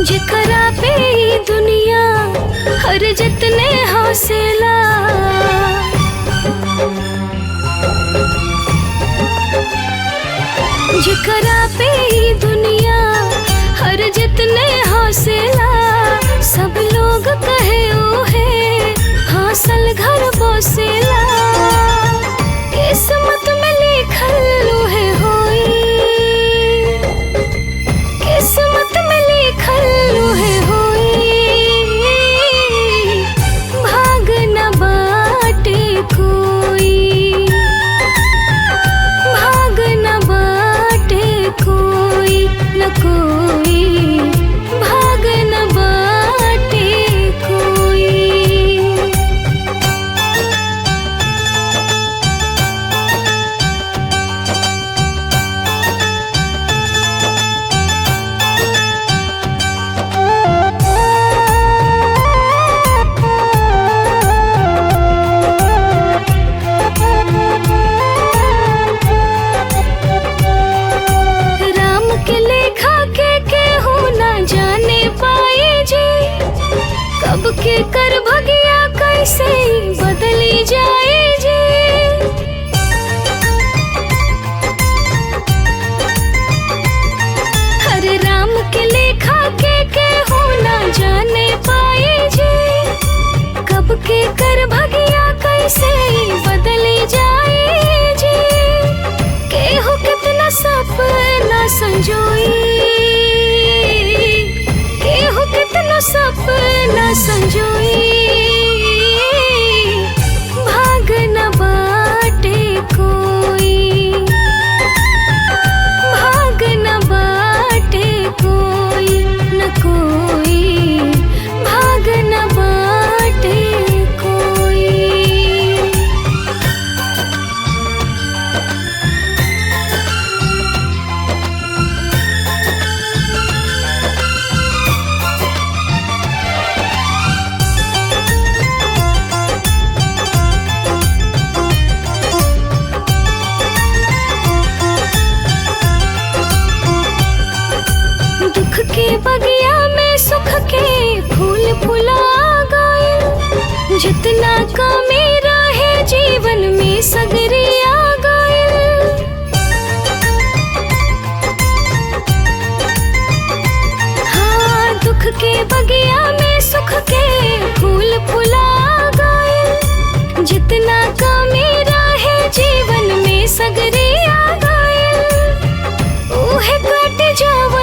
जेकरा पे ई दुनिया हर जितने हौसला जेकरा पे ई दुनिया हर जितने हौसला सब लोग कहे ओ है हासिल घर बसेला किस्मत में लिखल है होई किस्मत में लिखल है होई भाग न बाटे कोई भाग न बाटे कोई न कोई भाग न बाटे कोई। राम के लेखा के हो ना जाने पाए जी कब के कर भगिया कैसे बदली जाए जी हरे राम के लेखा के हो ना जाने पाए जी कब के कर भगिया कैसे बदली जाए जी केहू कितना सपना संजोई केहू कितना सपना संजोई भाग न बाटे कोई भाग न बाटे कोई न कोई भाग न बाटे कोई। दुख के बगिया में सुख के फूल फुला गए जितना कमी रहे जीवन में सगरी आ गए हाँ दुख के बगिया में सुख के फूल फुला गए जितना कमी रहे जीवन में सगरी आ गए ऊहे कट जाव